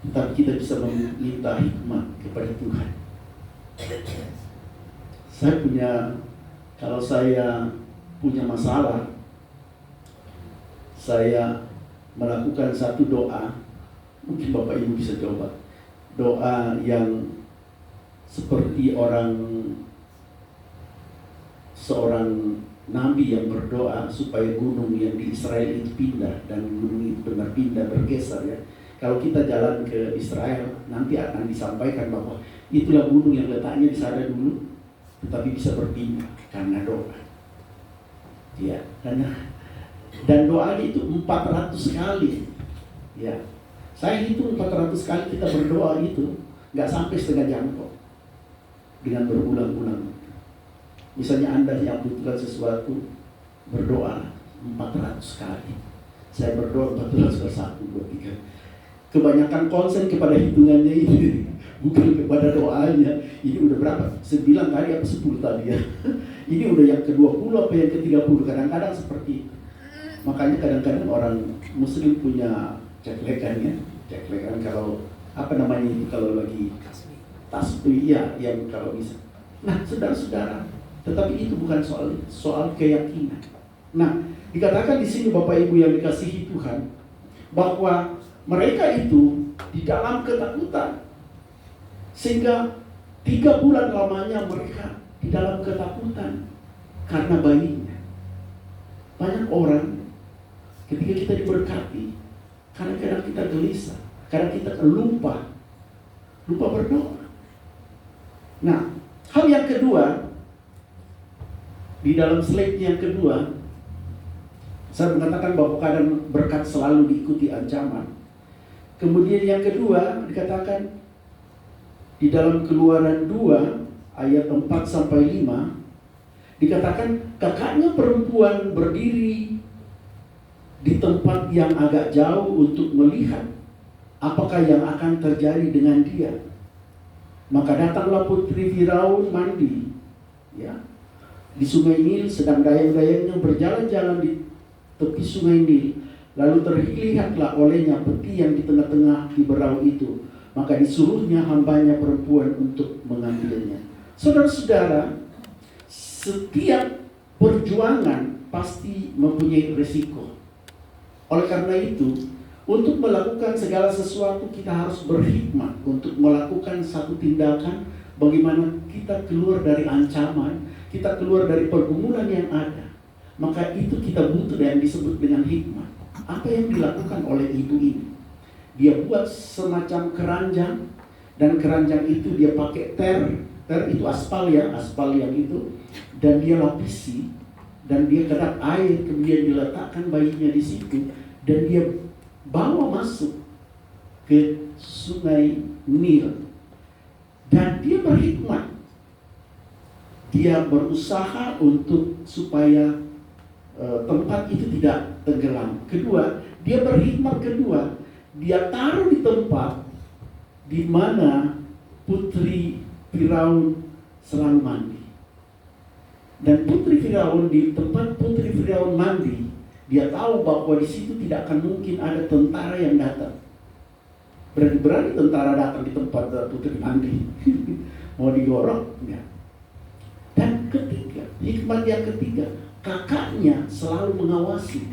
tetapi kita bisa meminta hikmat kepada Tuhan. Kalau saya punya masalah, saya melakukan satu doa. Mungkin Bapak Ibu bisa coba. Doa yang seperti seorang nabi yang berdoa supaya gunung yang di Israel itu pindah, dan gunung itu benar pindah, bergeser ya. Kalau kita jalan ke Israel, nanti akan disampaikan bahwa itulah gunung yang letaknya di sana dulu, tetapi bisa berpindah karena doa. Ya, dan doanya itu 400 kali. Ya, saya hitung 400 kali kita berdoa itu nggak sampai setengah jam kok, dengan berulang-ulang. Misalnya Anda yang butuhkan sesuatu, berdoa 400 kali. Saya berdoa 400 kali, 1, 2, 3. Kebanyakan konsen kepada hitungannya ini, bukan kepada doanya. Ini udah berapa? 9 kali apa 10 tadi ya? Ini udah yang ke-20 apa yang ke-30? Kadang-kadang seperti itu. Makanya kadang-kadang orang Muslim punya ceklekan kalau apa namanya itu, kalau lagi tasbih ya, yang kalau bisa. Nah, saudara-saudara, Tetapi itu bukan soal keyakinan. Nah, dikatakan di sini Bapak Ibu yang dikasihi Tuhan, bahwa mereka itu di dalam ketakutan, sehingga 3 bulan lamanya mereka di dalam ketakutan karena bayinya. Banyak orang ketika kita diberkati, kadang-kadang kita gelisah, kadang kita lupa berdoa. Nah, hal yang kedua, di dalam slide yang kedua, saya mengatakan bahwa kadang berkat selalu diikuti ancaman. Kemudian yang kedua dikatakan di dalam Keluaran 2 ayat 4-5, dikatakan kakaknya perempuan berdiri di tempat yang agak jauh untuk melihat apakah yang akan terjadi dengan dia. Maka datanglah putri Firaun mandi, ya, di sungai Nil, sedang dayang-dayangnya berjalan-jalan di tepi sungai Nil. Lalu terlihatlah olehnya peti yang di tengah-tengah di berau itu. Maka disuruhnya hambanya perempuan untuk mengambilnya. Saudara-saudara, setiap perjuangan pasti mempunyai risiko. Oleh karena itu, untuk melakukan segala sesuatu kita harus berhikmat untuk melakukan satu tindakan bagaimana kita keluar dari ancaman, kita keluar dari pergumulan yang ada. Maka itu kita butuh yang disebut dengan hikmat. Apa yang dilakukan oleh ibu ini? Dia buat semacam keranjang, dan keranjang itu dia pakai ter itu aspal ya, aspal yang itu, dan dia lapisi, dan dia kedap air, kemudian diletakkan bayinya di situ, dan dia bawa masuk ke sungai Nil. Dan dia berhikmat. Dia berusaha untuk supaya tempat itu tidak tenggelam. Kedua, dia berhikmat kedua, dia taruh di tempat di mana putri Firaun selalu mandi. Dan putri Firaun, di tempat putri Firaun mandi, dia tahu bahwa di situ tidak akan mungkin ada tentara yang datang. Berani-berani tentara datang di tempat putri mandi. Mau digorok? Ya. Dan ketiga, hikmat yang ketiga, kakaknya selalu mengawasi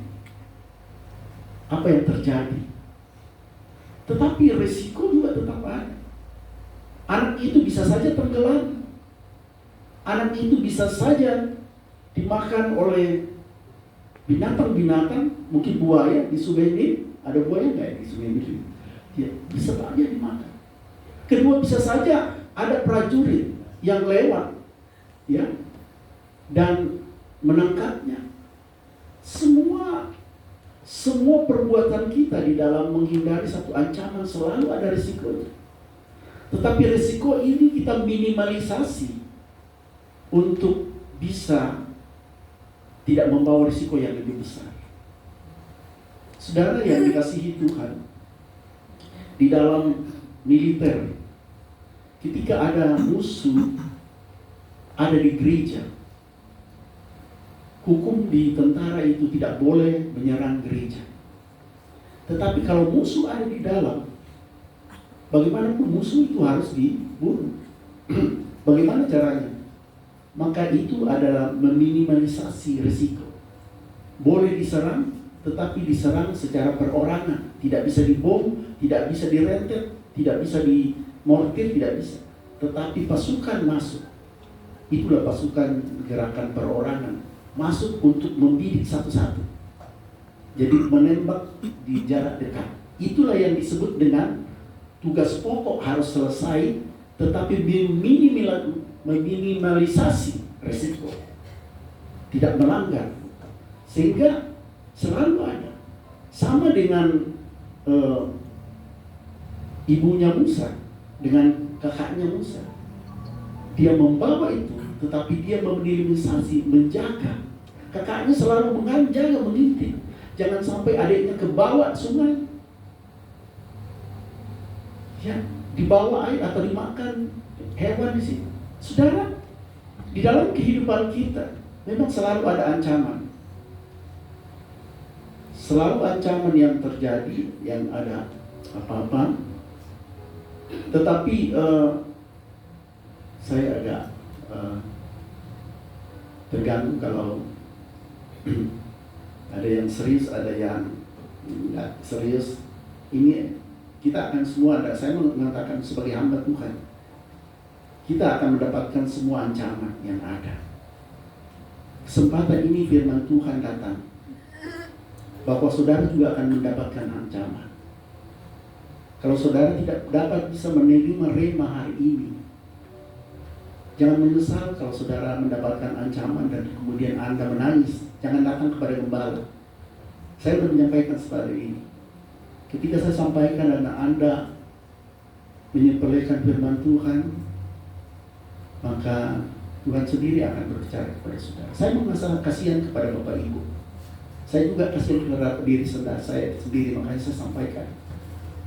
apa yang terjadi. Tetapi resiko juga tetap ada. Anak itu bisa saja tenggelam. Anak itu bisa saja dimakan oleh binatang-binatang, mungkin buaya di sungai Nil. Ada buaya nggak di sungai Nil? Ya, bisa saja dimakan. Kedua, bisa saja ada prajurit yang lewat, ya, dan menangkapnya. Semua perbuatan kita di dalam menghindari satu ancaman selalu ada risikonya. Tetapi risiko ini kita minimalisasi untuk bisa tidak membawa risiko yang lebih besar. Saudara yang dikasihi Tuhan, di dalam militer, ketika ada musuh ada di gereja, hukum di tentara itu tidak boleh menyerang gereja. Tetapi kalau musuh ada di dalam, bagaimanapun musuh itu harus dibunuh. Bagaimana caranya? Maka itu adalah meminimalisasi risiko. Boleh diserang, tetapi diserang secara perorangan. Tidak bisa dibom, tidak bisa direntet, tidak bisa dimortir, tidak bisa. Tetapi pasukan masuk. Itulah pasukan gerakan perorangan. Masuk untuk membidik satu-satu. Jadi menembak di jarak dekat. Itulah yang disebut dengan tugas pokok harus selesai, tetapi meminimalisasi risiko, tidak melanggar, sehingga selalu ada. Sama dengan ibunya Musa dengan kakaknya Musa, dia membawa itu, tetapi dia meminimalisasi, menjaga. Kakaknya selalu menjaga, mengintip, jangan sampai adiknya kebawa sungai, ya, dibawa air atau dimakan hewan di situ. Saudara, di dalam kehidupan kita memang selalu ada ancaman. Selalu ancaman yang terjadi, yang ada apa-apa. Tetapi saya agak terganggu kalau ada yang serius, ada yang enggak serius. Ini kita akan semua, saya mengatakan sebagai hamba Tuhan, kita akan mendapatkan semua ancaman yang ada. Kesempatan ini firman Tuhan datang, bahwa saudara juga akan mendapatkan ancaman. Kalau saudara tidak dapat bisa menerima rema hari ini, jangan menyesal kalau saudara mendapatkan ancaman dan kemudian Anda menangis. Jangan datang kepada gembala. Saya sudah menyampaikan seperti ini. Ketika saya sampaikan dan Anda menyepelekan firman Tuhan, maka Tuhan sendiri akan berbicara kepada saudara. Saya merasa kasihan kepada Bapak Ibu. Saya juga kasihan kepada diri saudara saya sendiri, makanya saya sampaikan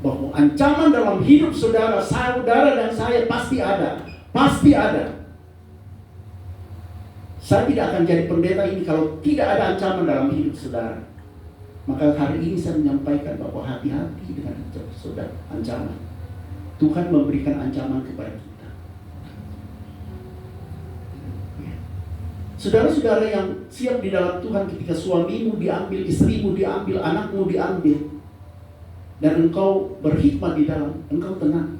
bahwa ancaman dalam hidup saudara dan saya pasti ada. Pasti ada. Saya tidak akan jadi pendeta ini kalau tidak ada ancaman dalam hidup saudara. Maka hari ini saya menyampaikan bahwa hati-hati dengan saudara ancaman. Tuhan memberikan ancaman kepada kita. Saudara-saudara yang siap di dalam Tuhan, ketika suamimu diambil, istrimu diambil, anakmu diambil, dan engkau berhikmat di dalam, engkau tenang.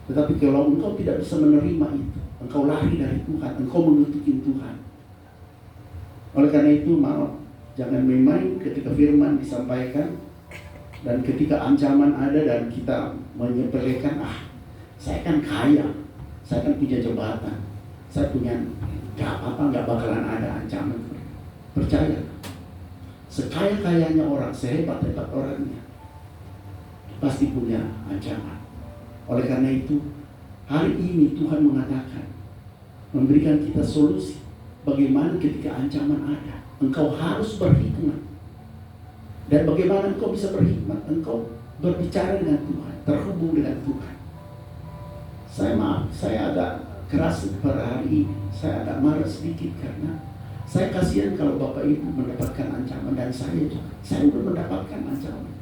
Tetapi kalau engkau tidak bisa menerima itu, engkau lari dari Tuhan, engkau mengutuki Tuhan. Oleh karena itu, maaf, jangan main-main ketika firman disampaikan, dan ketika ancaman ada dan kita menyepelekan, saya kan kaya, saya kan punya jabatan, saya punya, nggak bakalan ada ancaman. Percaya, sekaya-kayanya orang, sehebat-hebat orangnya, pasti punya ancaman. Oleh karena itu, hari ini Tuhan mengatakan, memberikan kita solusi. Bagaimana ketika ancaman ada, engkau harus berhikmat. Dan bagaimana engkau bisa berhikmat? Engkau berbicara dengan Tuhan, terhubung dengan Tuhan. Saya agak keras pada hari ini. Saya agak marah sedikit karena saya kasihan kalau Bapak Ibu mendapatkan ancaman, dan saya juga. Saya sudah mendapatkan ancaman.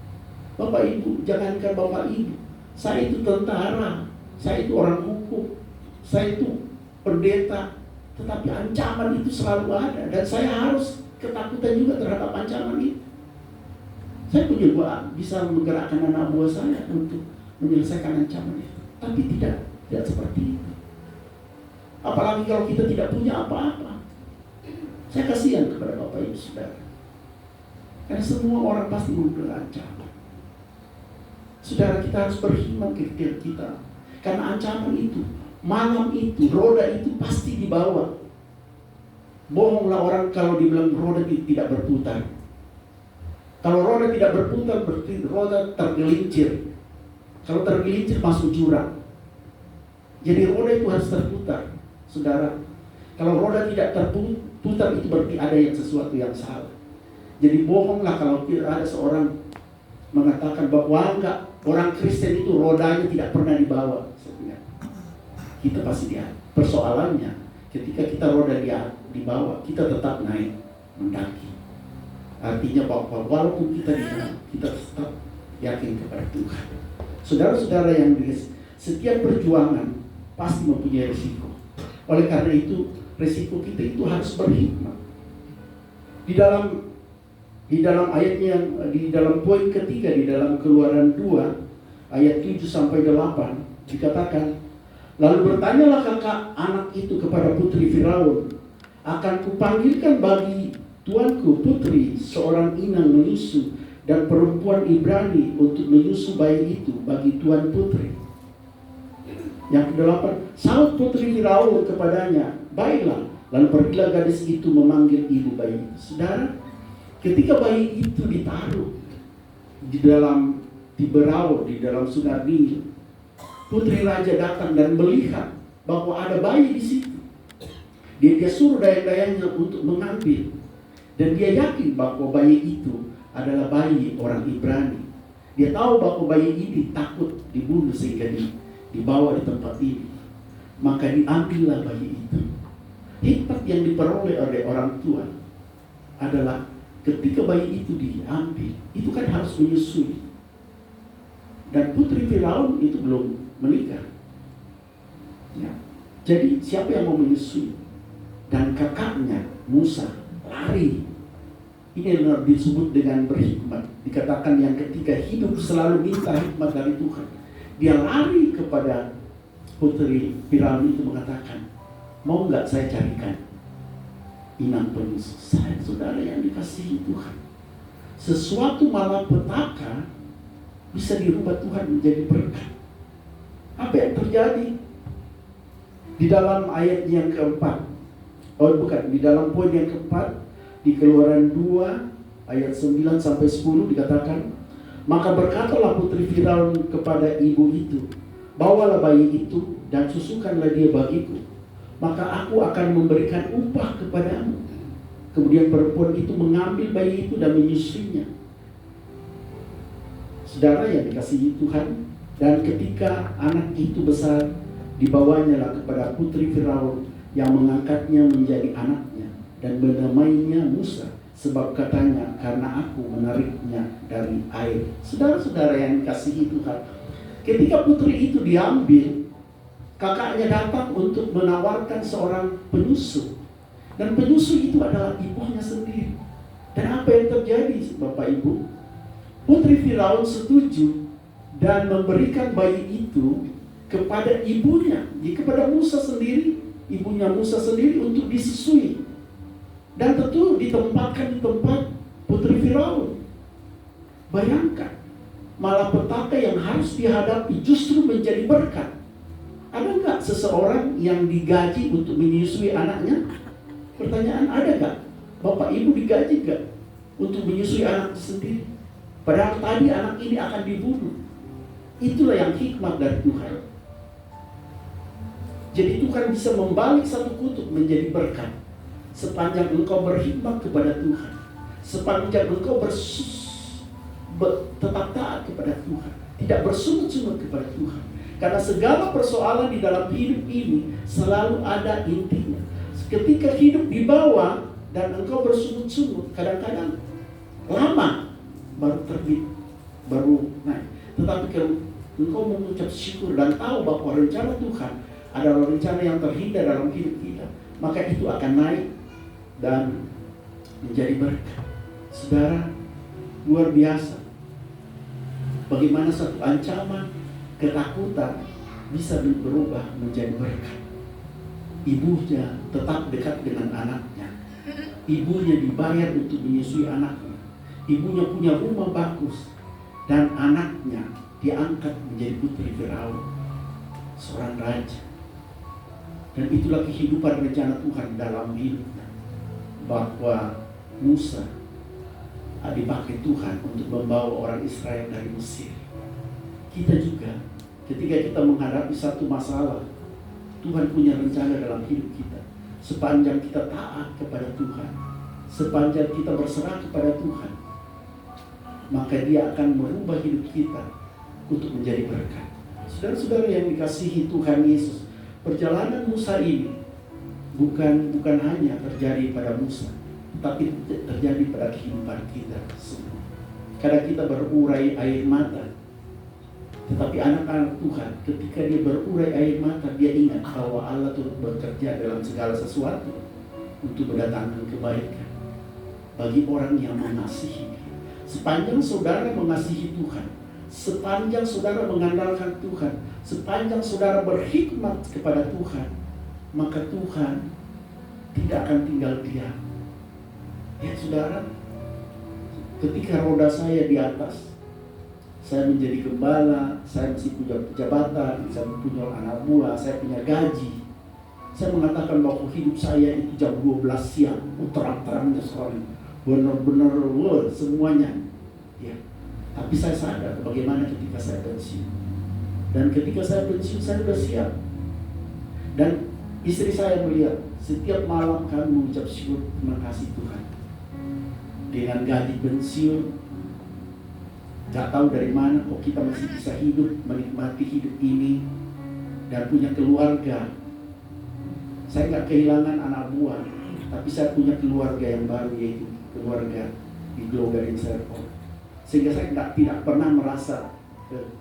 Bapak Ibu, jangankan Bapak Ibu, saya itu tentara, saya itu orang hukum, saya itu pendeta, tetapi ancaman itu selalu ada, dan saya harus ketakutan juga terhadap ancaman itu. Saya punya bisa menggerakkan anak buah saya untuk menyelesaikan ancaman itu, tapi tidak seperti itu. Apalagi kalau kita tidak punya apa-apa. Saya kasihan kepada Bapak Ibu Saudara, karena semua orang pasti mempunyai ancaman. Saudara, kita harus berhikmat ketika kita, karena ancaman itu, malam itu, roda itu pasti dibawa. Bohonglah orang kalau dibilang roda tidak berputar. Kalau roda tidak berputar, berarti roda tergelincir. Kalau tergelincir masuk jurang. Jadi roda itu harus terputar, saudara. Kalau roda tidak terputar, itu berarti ada sesuatu yang salah. Jadi bohonglah kalau ada seorang mengatakan bahwa enggak, orang Kristen itu rodanya tidak pernah dibawa. Kita pasti lihat. Persoalannya, ketika kita roda dibawa, kita tetap naik, mendaki. Artinya bahwa walaupun kita di dalam, kita tetap yakin kepada Tuhan. Saudara-saudara yang setiap perjuangan pasti mempunyai risiko. Oleh karena itu, risiko kita itu harus berhikmat. Di dalam ayatnya, di dalam poin ketiga, di dalam Keluaran 2 ayat 7 sampai 8 dikatakan, lalu bertanyalah kakak anak itu kepada putri Firaun, akan kupanggilkan bagi tuanku putri seorang inang menyusu dan perempuan Ibrani untuk menyusu bayi itu bagi tuan putri. Yang ke-8, sahut putri Firaun kepadanya, baiklah. Lalu pergilah gadis itu memanggil ibu bayi itu. Saudara, ketika bayi itu ditaruh di berau di dalam sungai Nil, putri raja datang dan melihat bahwa ada bayi di situ. Dia suruh dayang-dayangnya untuk mengambil, dan dia yakin bahwa bayi itu adalah bayi orang Ibrani. Dia tahu bahwa bayi ini takut dibunuh sehingga dibawa di tempat ini. Maka diambillah bayi itu. Hikmat yang diperoleh oleh orang tua adalah ketika bayi itu diambil, itu kan harus menyusui. Dan putri Firaun itu belum menikah. Ya. Jadi siapa yang mau menyusui? dan kakaknya Musa lari. Ini yang disebut dengan berhikmat. Dikatakan yang ketika hidup selalu minta hikmat dari Tuhan. Dia lari kepada putri Firaun itu mengatakan, mau nggak saya carikan inang penyusu? Saya, saudara yang dikasihi Tuhan, sesuatu malapetaka bisa dirubah Tuhan menjadi berkat. Apa yang terjadi? Di dalam ayat yang keempat, di dalam poin yang keempat, di Keluaran 2 ayat 9 sampai 10 dikatakan, maka berkatalah putri Firaun kepada ibu itu, bawalah bayi itu dan susukanlah dia bagiku, maka aku akan memberikan upah kepadamu. Kemudian perempuan itu mengambil bayi itu dan menyusuinya. Saudara yang dikasihi Tuhan, dan ketika anak itu besar, dibawanya lah kepada putri Firaun yang mengangkatnya menjadi anaknya dan menamainya Musa, sebab katanya, karena aku menariknya dari air. Saudara-saudara yang dikasihi Tuhan, ketika putri itu diambil, kakaknya datang untuk menawarkan seorang penyusu, dan penyusu itu adalah ibunya sendiri. Dan apa yang terjadi, Bapak Ibu? Putri Firaun setuju dan memberikan bayi itu kepada ibunya, kepada Musa sendiri, ibunya Musa sendiri untuk disusui. Dan tentu ditempatkan di tempat putri Firaun. Bayangkan, malapetaka yang harus dihadapi justru menjadi berkat. Ada nggak seseorang yang digaji untuk menyusui anaknya? Pertanyaan, ada nggak? Bapak Ibu digaji nggak untuk menyusui anak sendiri? Padahal tadi anak ini akan dibunuh. Itulah yang hikmat dari Tuhan. Jadi Tuhan bisa membalik satu kutub menjadi berkat. Sepanjang engkau berhikmat kepada Tuhan, sepanjang engkau tetap taat kepada Tuhan, tidak bersungut-sungut kepada Tuhan. Karena segala persoalan di dalam hidup ini selalu ada intinya. Ketika hidup di bawah dan engkau bersungut-sungut, kadang-kadang lama baru terbit, baru naik. Tetapi kalau engkau mengucap syukur dan tahu bahwa rencana Tuhan adalah rencana yang terhindar dalam hidup kita, maka itu akan naik dan menjadi berkat. Saudara, luar biasa bagaimana satu ancaman, ketakutan bisa berubah menjadi berkat. Ibunya tetap dekat dengan anaknya, ibunya dibayar untuk menyusui anaknya, ibunya punya rumah bagus, dan anaknya diangkat menjadi putri Firaun, seorang raja. Dan itulah kehidupan rencana Tuhan dalam hidupnya, bahwa Musa dipakai Tuhan untuk membawa orang Israel dari Mesir. Kita juga, ketika kita menghadapi satu masalah, Tuhan punya rencana dalam hidup kita. Sepanjang kita taat kepada Tuhan, sepanjang kita berserah kepada Tuhan, maka Dia akan merubah hidup kita untuk menjadi berkat. Saudara-saudara yang dikasihi Tuhan Yesus, perjalanan Musa ini bukan hanya terjadi pada Musa, tapi terjadi pada kehidupan kita semua. Kadang kita berurai air mata, tetapi anak-anak Tuhan ketika dia berurai air mata, dia ingat bahwa Allah turut bekerja dalam segala sesuatu untuk mendatangkan kebaikan bagi orang yang mengasihi. Sepanjang saudara mengasihi Tuhan, sepanjang saudara mengandalkan Tuhan, sepanjang saudara berhikmat kepada Tuhan, maka Tuhan tidak akan tinggal diam. Ya saudara, ketika roda saya di atas, saya menjadi gembala, saya masih punya jabatan, saya punya anak buah, saya punya gaji. Saya mengatakan bahwa hidup saya itu jam 12 siang, terang-terangnya sekali, benar-benar semuanya. Ya. Tapi saya sadar bagaimana ketika saya pensiun. Dan ketika saya pensiun, saya sudah siap. Dan istri saya melihat, setiap malam kami mengucap syukur, terima kasih Tuhan. Dengan gaji pensiun, gak tahu dari mana kok kita masih bisa hidup, menikmati hidup ini, dan punya keluarga. Saya gak kehilangan anak buah, tapi saya punya keluarga yang baru, yaitu keluarga di Glow Garden Serpong. Sehingga saya tidak pernah merasa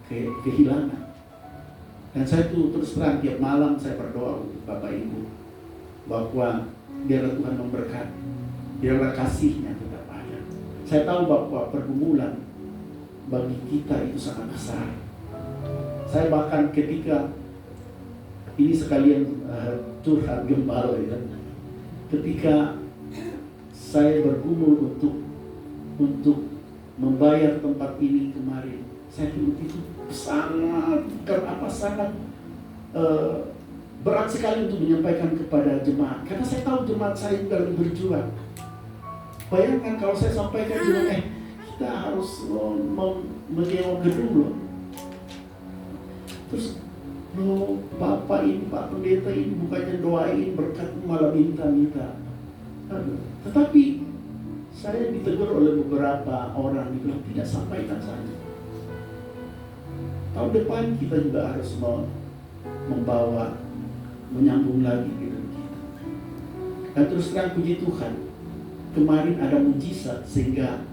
kehilangan. Dan saya tuh terus terang tiap malam saya berdoa untuk Bapak Ibu, bahwa biarlah Tuhan memberkati, biarlah kasih-Nya tetap ada. Saya tahu bahwa pergumulan bagi kita itu sangat besar. Saya bahkan ketika ini sekalian curhat gembala ya, ketika saya bergumul untuk membayar tempat ini kemarin, saya dulu itu sangat berat sekali untuk menyampaikan kepada jemaat, karena saya tahu jemaat saya juga lagi berjuang. Bayangkan kalau saya sampaikan juga, kita harus menyewa gedung loh. Terus Bapak ini, Pak Pendeta ini bukannya doain berkat, malah minta-minta. Tetapi saya ditegur oleh beberapa orang, dibilang tidak, sampaikan saja. Tahun depan kita juga harus menyambung lagi gedung kita. Dan terus terang puji Tuhan, kemarin ada mujizat sehingga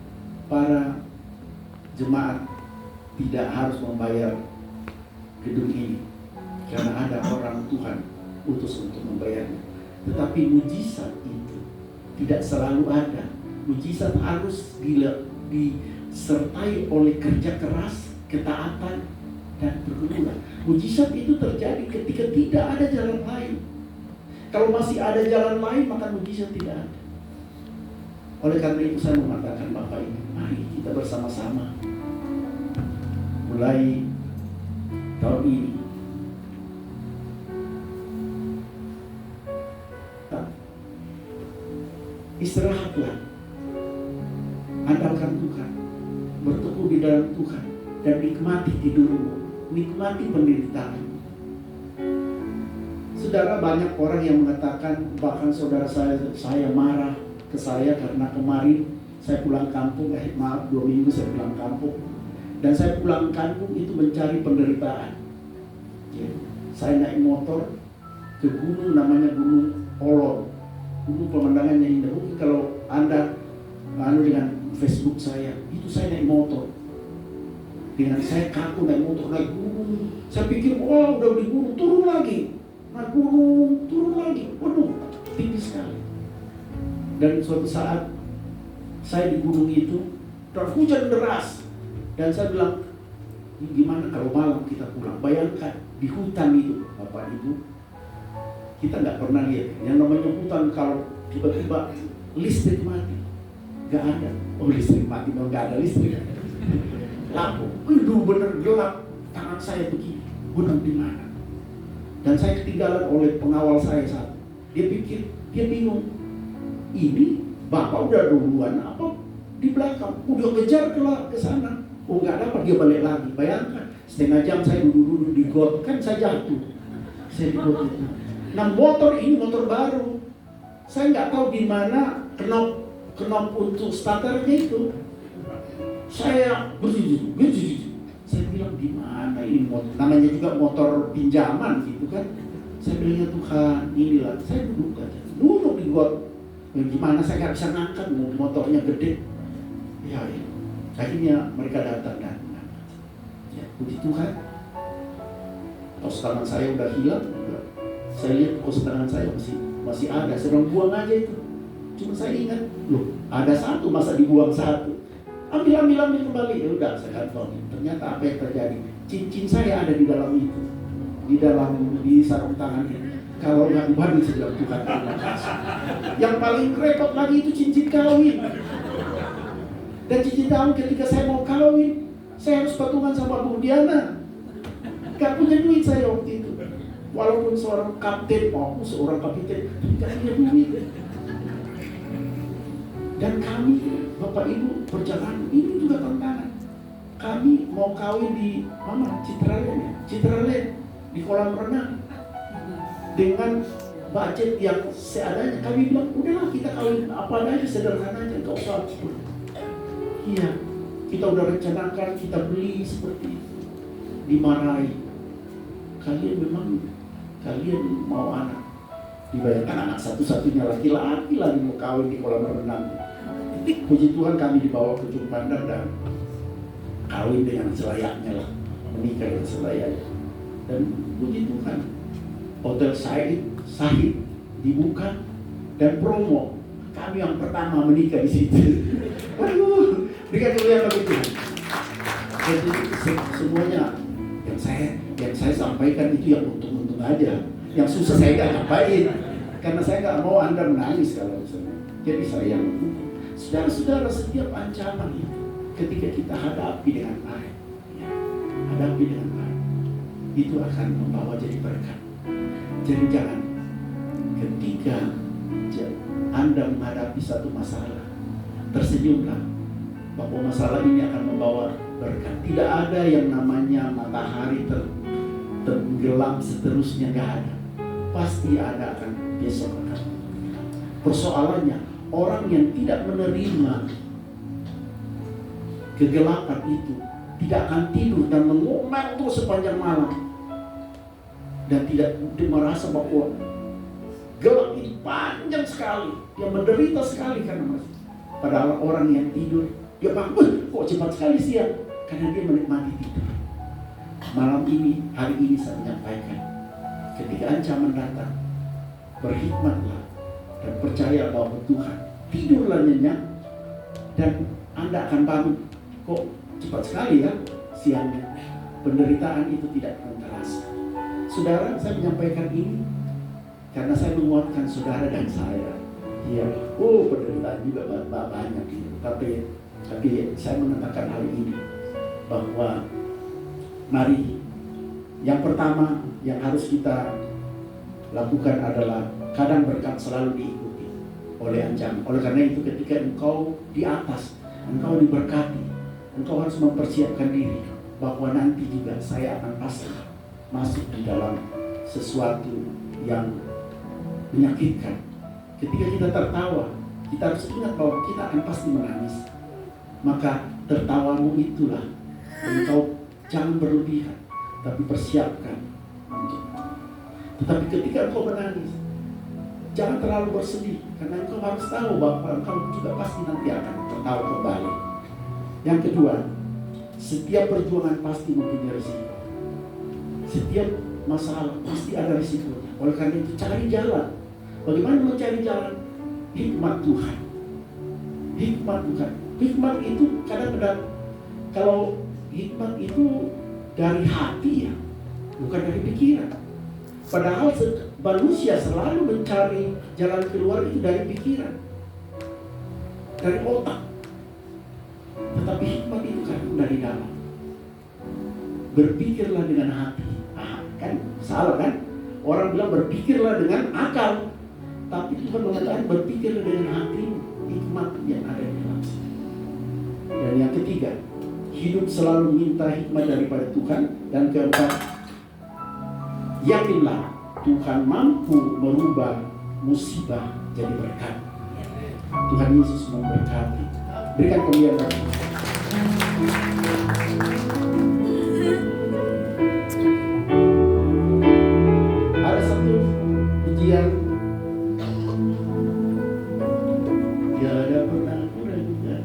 para jemaat tidak harus membayar gedung ini, karena ada orang Tuhan utus untuk membayarnya. Tetapi mujizat itu tidak selalu ada. Mujizat harus disertai oleh kerja keras, ketaatan, dan pergumulan. Mujizat itu terjadi ketika tidak ada jalan lain. Kalau masih ada jalan lain, maka mujizat tidak ada. Oleh karena itu saya mengatakan Bapak Ibu, mari kita bersama-sama mulai tahun ini istirahatlah, andalkan Tuhan, berteguh di dalam Tuhan, dan nikmati tidurmu, nikmati penderitaan. Saudara, banyak orang yang mengatakan, bahkan saudara saya marah ke saya karena kemarin saya pulang kampung, 2 minggu saya pulang kampung, dan saya pulang kampung itu mencari penderitaan. Ya, saya naik motor ke gunung, namanya Gunung Olon. Gunung pemandangannya indah. Mungkin kalau Anda dengan Facebook saya, itu saya naik motor. Dengan saya kaku naik motor, naik gunung. Saya pikir, wah udah di gunung, turun lagi. Naik gunung, turun lagi. Waduh, tinggi sekali. Dan suatu saat saya di gunung itu, dan hujan deras. Dan saya bilang, gimana kalau malam kita pulang? Bayangkan, di hutan itu, Bapak Ibu, kita nggak pernah lihat. Yang namanya hutan, kalau tiba-tiba listrik mati, nggak ada. Oh, listrik mati, mau nggak ada listrik. Lampu, bener gelap. Tangan saya begini, gunung di mana? Dan saya ketinggalan oleh pengawal saya satu. Dia pikir, dia bingung. Ini Bapak udah duluan apa di belakang? Udah kejar ke sana. Oh, nggak dapat, dia balik lagi. Bayangkan, setengah jam saya duduk di got, kan saya jatuh. Saya di got itu. Nah, motor ini motor baru. Saya nggak tahu di mana knop untuk starternya itu. Saya berdiri. Saya bilang, di mana ini motor? Namanya juga motor pinjaman gitu kan. Saya bilang, ya Tuhan, inilah. Saya duduk aja. Duduk di got. Gimana saya nggak bisa ngangkat, motornya gede. Ya. Akhirnya mereka datang dan ya, puji Tuhan. Kos tangan saya udah hilang. Saya lihat kos tangan saya masih ada. Saya bilang, buang aja itu. Cuma saya ingat, loh, ada satu, masa dibuang satu? Ambil kembali. Ya udah, saya kantongin. Ternyata apa yang terjadi? Cincin saya ada di dalam itu, di sarung tangan ini. Kalau nggak dibanding, saya bilang, Tuhan terima kasih. Yang paling repot lagi itu cincin kawin. Dan cincin kawin ketika saya mau kawin, saya harus patungan sama Bu Diana. Gak punya duit saya waktu itu. Walaupun seorang kapten, seorang kapten, gak punya duit. Dan kami, Bapak Ibu, perjalanan ini juga tantangan. Kami mau kawin di Citraland, di kolam renang. Dengan budget yang seadanya, kami bilang, udahlah kita kawin apa aja, sederhana aja, gak usah. Iya, kita udah rencanakan, kita beli seperti itu. Dimarahi. Kalian mau anak. Dibayangkan anak satu-satunya laki-laki lagi mau kawin di kolam renang. Puji Tuhan kami dibawa ke Ujung Pandang dan kawin dengan selayaknya lah. Menikah dengan selayaknya. Dan puji Tuhan, Hotel Sahid dibuka dan promo. Kami yang pertama menikah di situ. Waduh, berikan kemuliaan bagi Tuhan. Jadi semuanya yang saya sampaikan itu yang untung-untung aja. Yang susah saya nggak nyampain, karena saya nggak mau Anda menangis kalau misalnya. Jadi saya yang saudara-saudara, setiap ancaman itu ketika kita hadapi dengan baik, ya, hadapi dengan baik, itu akan membawa jadi berkat. Jadi jangan ketika Anda menghadapi satu masalah, tersenyumlah bahwa masalah ini akan membawa berkat. Tidak ada yang namanya matahari tenggelam seterusnya, nggak ada. Pasti ada akan besok akan. Persoalannya orang yang tidak menerima kegelapan itu tidak akan tidur dan mengomel terus sepanjang malam dan tidak merasa bahwa gelap ini panjang sekali, dia menderita sekali karena masih. Padahal orang yang tidur dia bangun kok cepat sekali siang, karena dia menikmati tidur. Malam ini, hari ini saya menyampaikan, ketika ancaman datang, berhikmatlah dan percaya bahwa Tuhan. Tidurlah nyenyak dan Anda akan bangun. Kok cepat sekali ya siangnya. Penderitaan itu tidak akan terasa. Saudara, saya menyampaikan ini karena saya menguatkan saudara dan saya. Ya, penderitaan juga banyak gitu. Tapi saya mengatakan hal ini bahwa mari, yang pertama yang harus kita lakukan adalah kadang berkat selalu diikuti oleh ancaman. Oleh karena itu ketika engkau di atas, engkau diberkati, engkau harus mempersiapkan diri bahwa nanti juga saya akan pasti masuk di dalam sesuatu yang menyakitkan. Ketika kita tertawa, kita harus ingat bahwa kita akan pasti menangis. Maka tertawamu itulah, engkau jangan berlebihan, tapi persiapkan untuk. Tetapi ketika engkau menangis, jangan terlalu bersedih, karena engkau harus tahu bahwa engkau juga pasti nanti akan tertawa kembali. Yang kedua, setiap perjuangan pasti mempunyai risiko. Setiap masalah pasti ada risikonya. Oleh karena itu cari jalan. Bagaimana mencari jalan? Hikmat Tuhan. Hikmat Tuhan. Hikmat itu kadang-kadang, kalau hikmat itu dari hati ya, bukan dari pikiran. Padahal manusia selalu mencari jalan keluar itu dari pikiran, dari otak. Tetapi hikmat itu kan dari dalam. Berpikirlah dengan hati. Kan salah kan? Orang bilang berpikirlah dengan akal. Tapi Tuhan mengatakan berpikirlah dengan hati. Hikmat yang ada di dalam sini. Dan yang ketiga, hidup selalu minta hikmat daripada Tuhan. Dan keempat, yakinlah Tuhan mampu merubah musibah jadi berkat. Tuhan Yesus memberkati. Berikan kemuliaan bagi Tuhan. Ada satu pujian, tiada pernah kuragukan.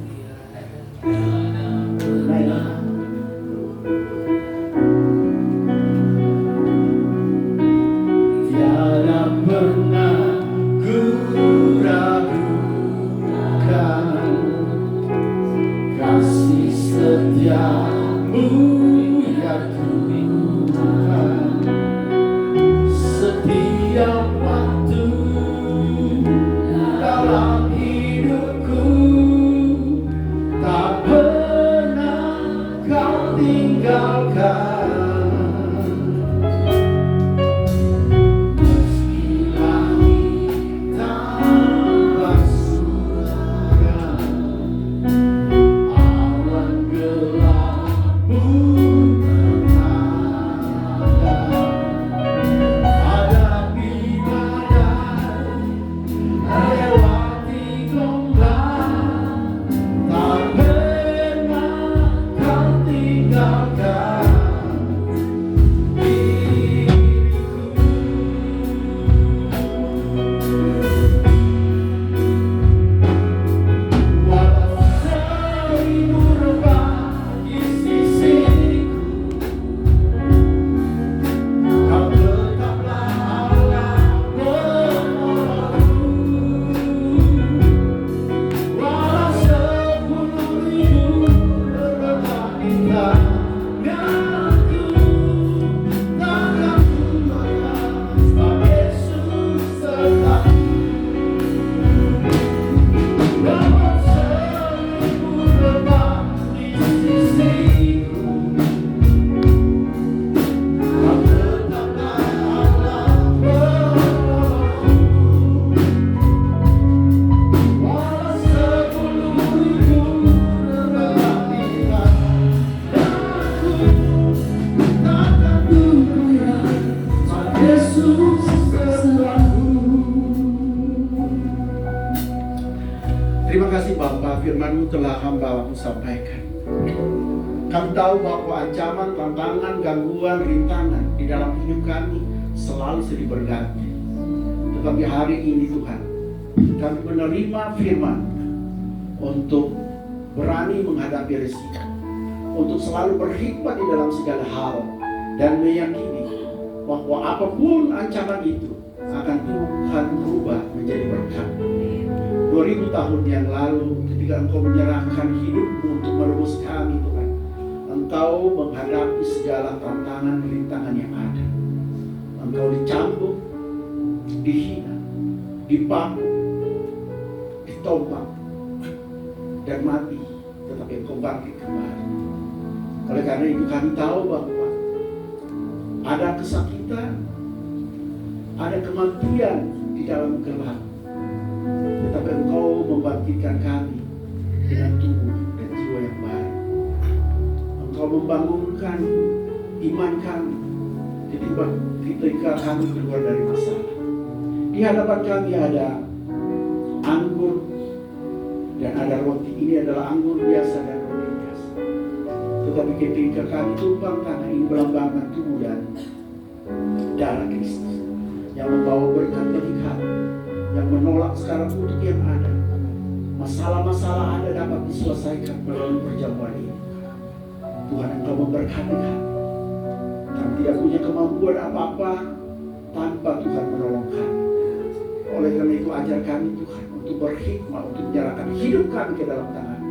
Tiada pernah kuragukan kasih setiamu firman-Mu telah hamba-Mu sampaikan. Kami tahu bahwa ancaman, tantangan, gangguan, rintangan di dalam hidup kami selalu silih berganti. Tetapi hari ini Tuhan, kami menerima firman untuk berani menghadapi risiko, untuk selalu berhikmat di dalam segala hal, dan meyakini bahwa apapun ancaman itu akan Tuhan berubah menjadi berkat. 2000 tahun yang lalu ketika Engkau menyerahkan hidup-Mu untuk menebus kami Tuhan, Engkau menghadapi segala tantangan rintangan yang ada. Engkau dicambuk, dihina, dipamuk, ditombak, dan mati, tetapi Engkau bangkit kembali. Oleh karena itu kami tahu bahwa ada kesakitan, ada kematian di dalam gelap, tetapi Engkau membangkitkan kami dengan tubuh dan jiwa yang baru. Engkau membangunkan iman kami ketika kami keluar dari masalah. Di hadapan kami ada anggur dan ada roti. Ini adalah anggur biasa dan roti biasa. Tetapi ketika kami tumpang tangan, ini melambangkan tubuh dan darah Kristus yang membawa berkat bagi kami, yang menolak sekarang untuk yang ada. Masalah-masalah ada dapat diselesaikan melalui perjamuan ini. Tuhan, Engkau memberkati kami. Kami tidak punya kemampuan apa-apa tanpa Tuhan menolong kami. Oleh karena itu ajar kami Tuhan untuk berhikmat, untuk menyerahkan hidup kami ke dalam tangan,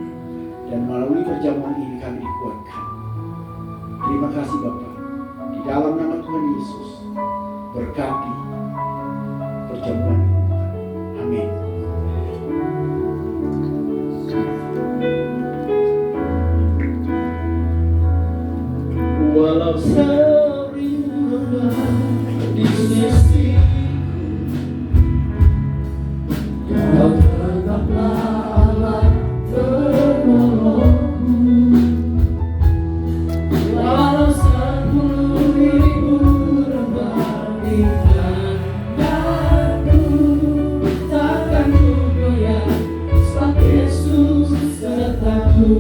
dan melalui perjamuan ini kami dikuatkan. Terima kasih Bapa. Di dalam nama Tuhan Yesus, berkati perjamuan ini Tuhan. Amin. Walau sering berat di sisiku, Kau tetaplah Allah penolongku. Walau 10.000 berbandingkan denganku, takkan ku goyah sebab Yesus sertaku.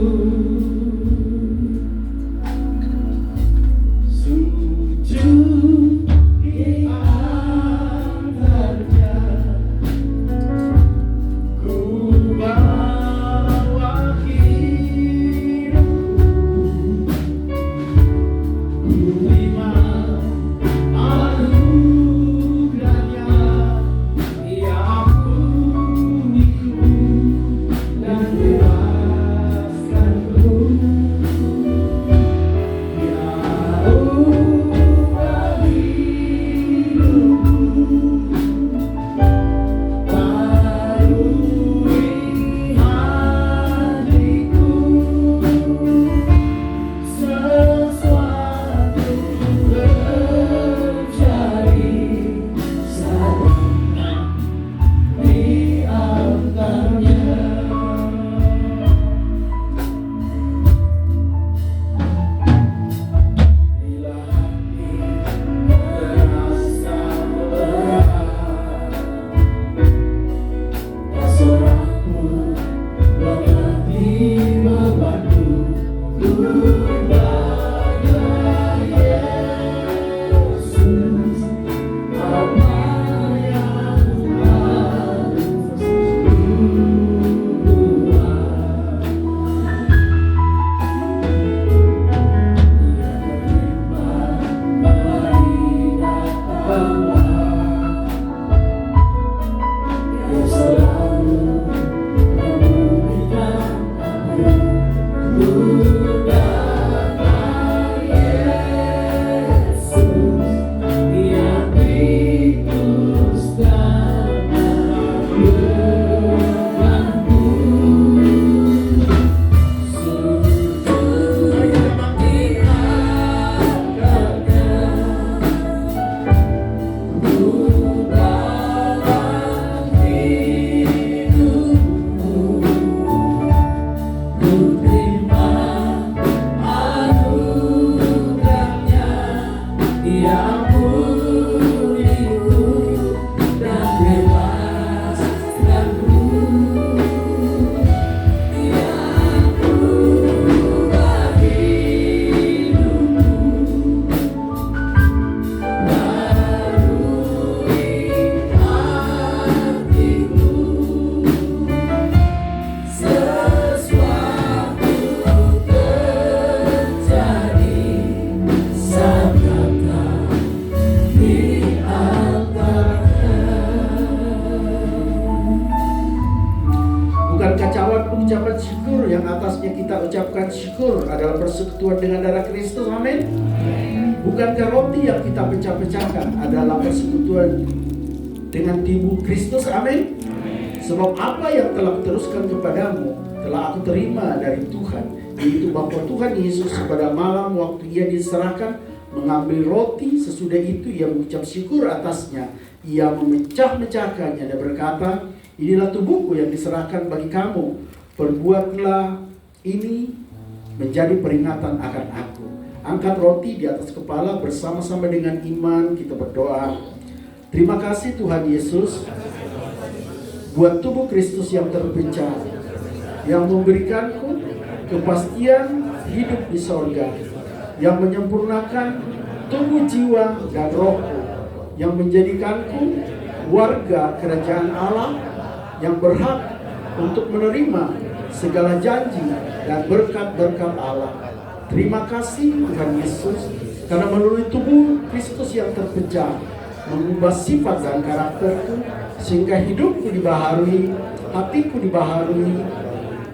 ucapan syukur yang atasnya kita ucapkan syukur adalah persekutuan dengan darah Kristus. Amin. Bukankah roti yang kita pecah-pecahkan adalah persekutuan dengan tubuh Kristus? Amin. Sebab apa yang telah kuteruskan kepadamu telah aku terima dari Tuhan, yaitu bahwa Tuhan Yesus pada malam waktu ia diserahkan mengambil roti, sesudah itu ia mengucap syukur atasnya, ia memecah-mecahkannya dan berkata, inilah tubuhku yang diserahkan bagi kamu, perbuatlah ini menjadi peringatan akan aku. Angkat roti di atas kepala, bersama-sama dengan iman kita berdoa. Terima kasih Tuhan Yesus buat tubuh Kristus yang terpecah, yang memberikanku kepastian hidup di sorga, yang menyempurnakan tubuh, jiwa, dan rohku, yang menjadikanku warga kerajaan Allah, yang berhak untuk menerima segala janji dan berkat-berkat Allah. Terima kasih Tuhan Yesus, karena melalui tubuh Kristus yang terpecah mengubah sifat dan karakterku, sehingga hidupku dibaharui, hatiku dibaharui,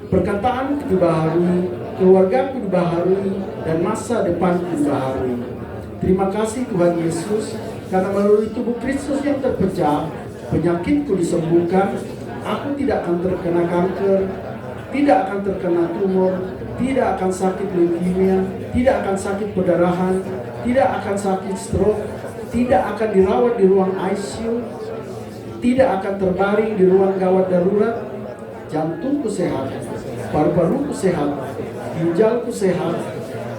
perkataanku dibaharui, keluargaku dibaharui, dan masa depanku dibaharui. Terima kasih Tuhan Yesus, karena melalui tubuh Kristus yang terpecah, penyakitku disembuhkan. Aku tidak akan terkena kanker, tidak akan terkena tumor, tidak akan sakit leukemia, tidak akan sakit perdarahan, tidak akan sakit stroke, tidak akan dirawat di ruang ICU, tidak akan terbaring di ruang gawat darurat. Jantungku sehat, paru-paruku sehat, ginjalku sehat,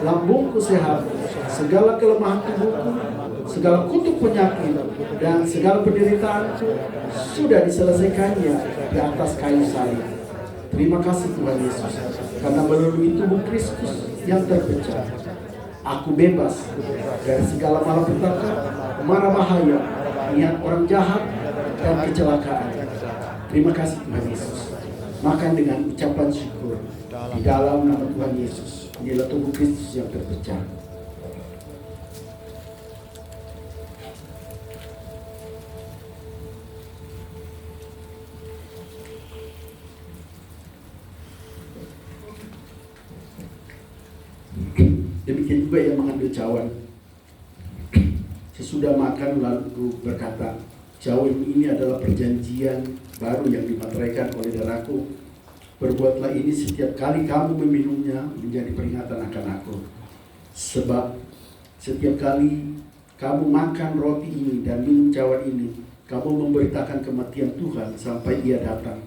lambungku sehat, segala kelemahan tubuhku, segala kutuk penyakit, dan segala penderitaanku sudah diselesaikannya di atas kayu salib. Terima kasih Tuhan Yesus, karena melalui tubuh Kristus yang terpecah, aku bebas dari segala malapetaka, mara bahaya, niat orang jahat, dan kecelakaan. Terima kasih Tuhan Yesus. Makan dengan ucapan syukur di dalam nama Tuhan Yesus. Inilah tubuh Kristus yang terpecah. Demikian juga yang mengambil cawan. Sesudah makan lalu berkata, cawan ini adalah perjanjian baru yang dimateraikan oleh darahku. Berbuatlah ini setiap kali kamu meminumnya menjadi peringatan akan aku. Sebab setiap kali kamu makan roti ini dan minum cawan ini, kamu memberitakan kematian Tuhan sampai ia datang.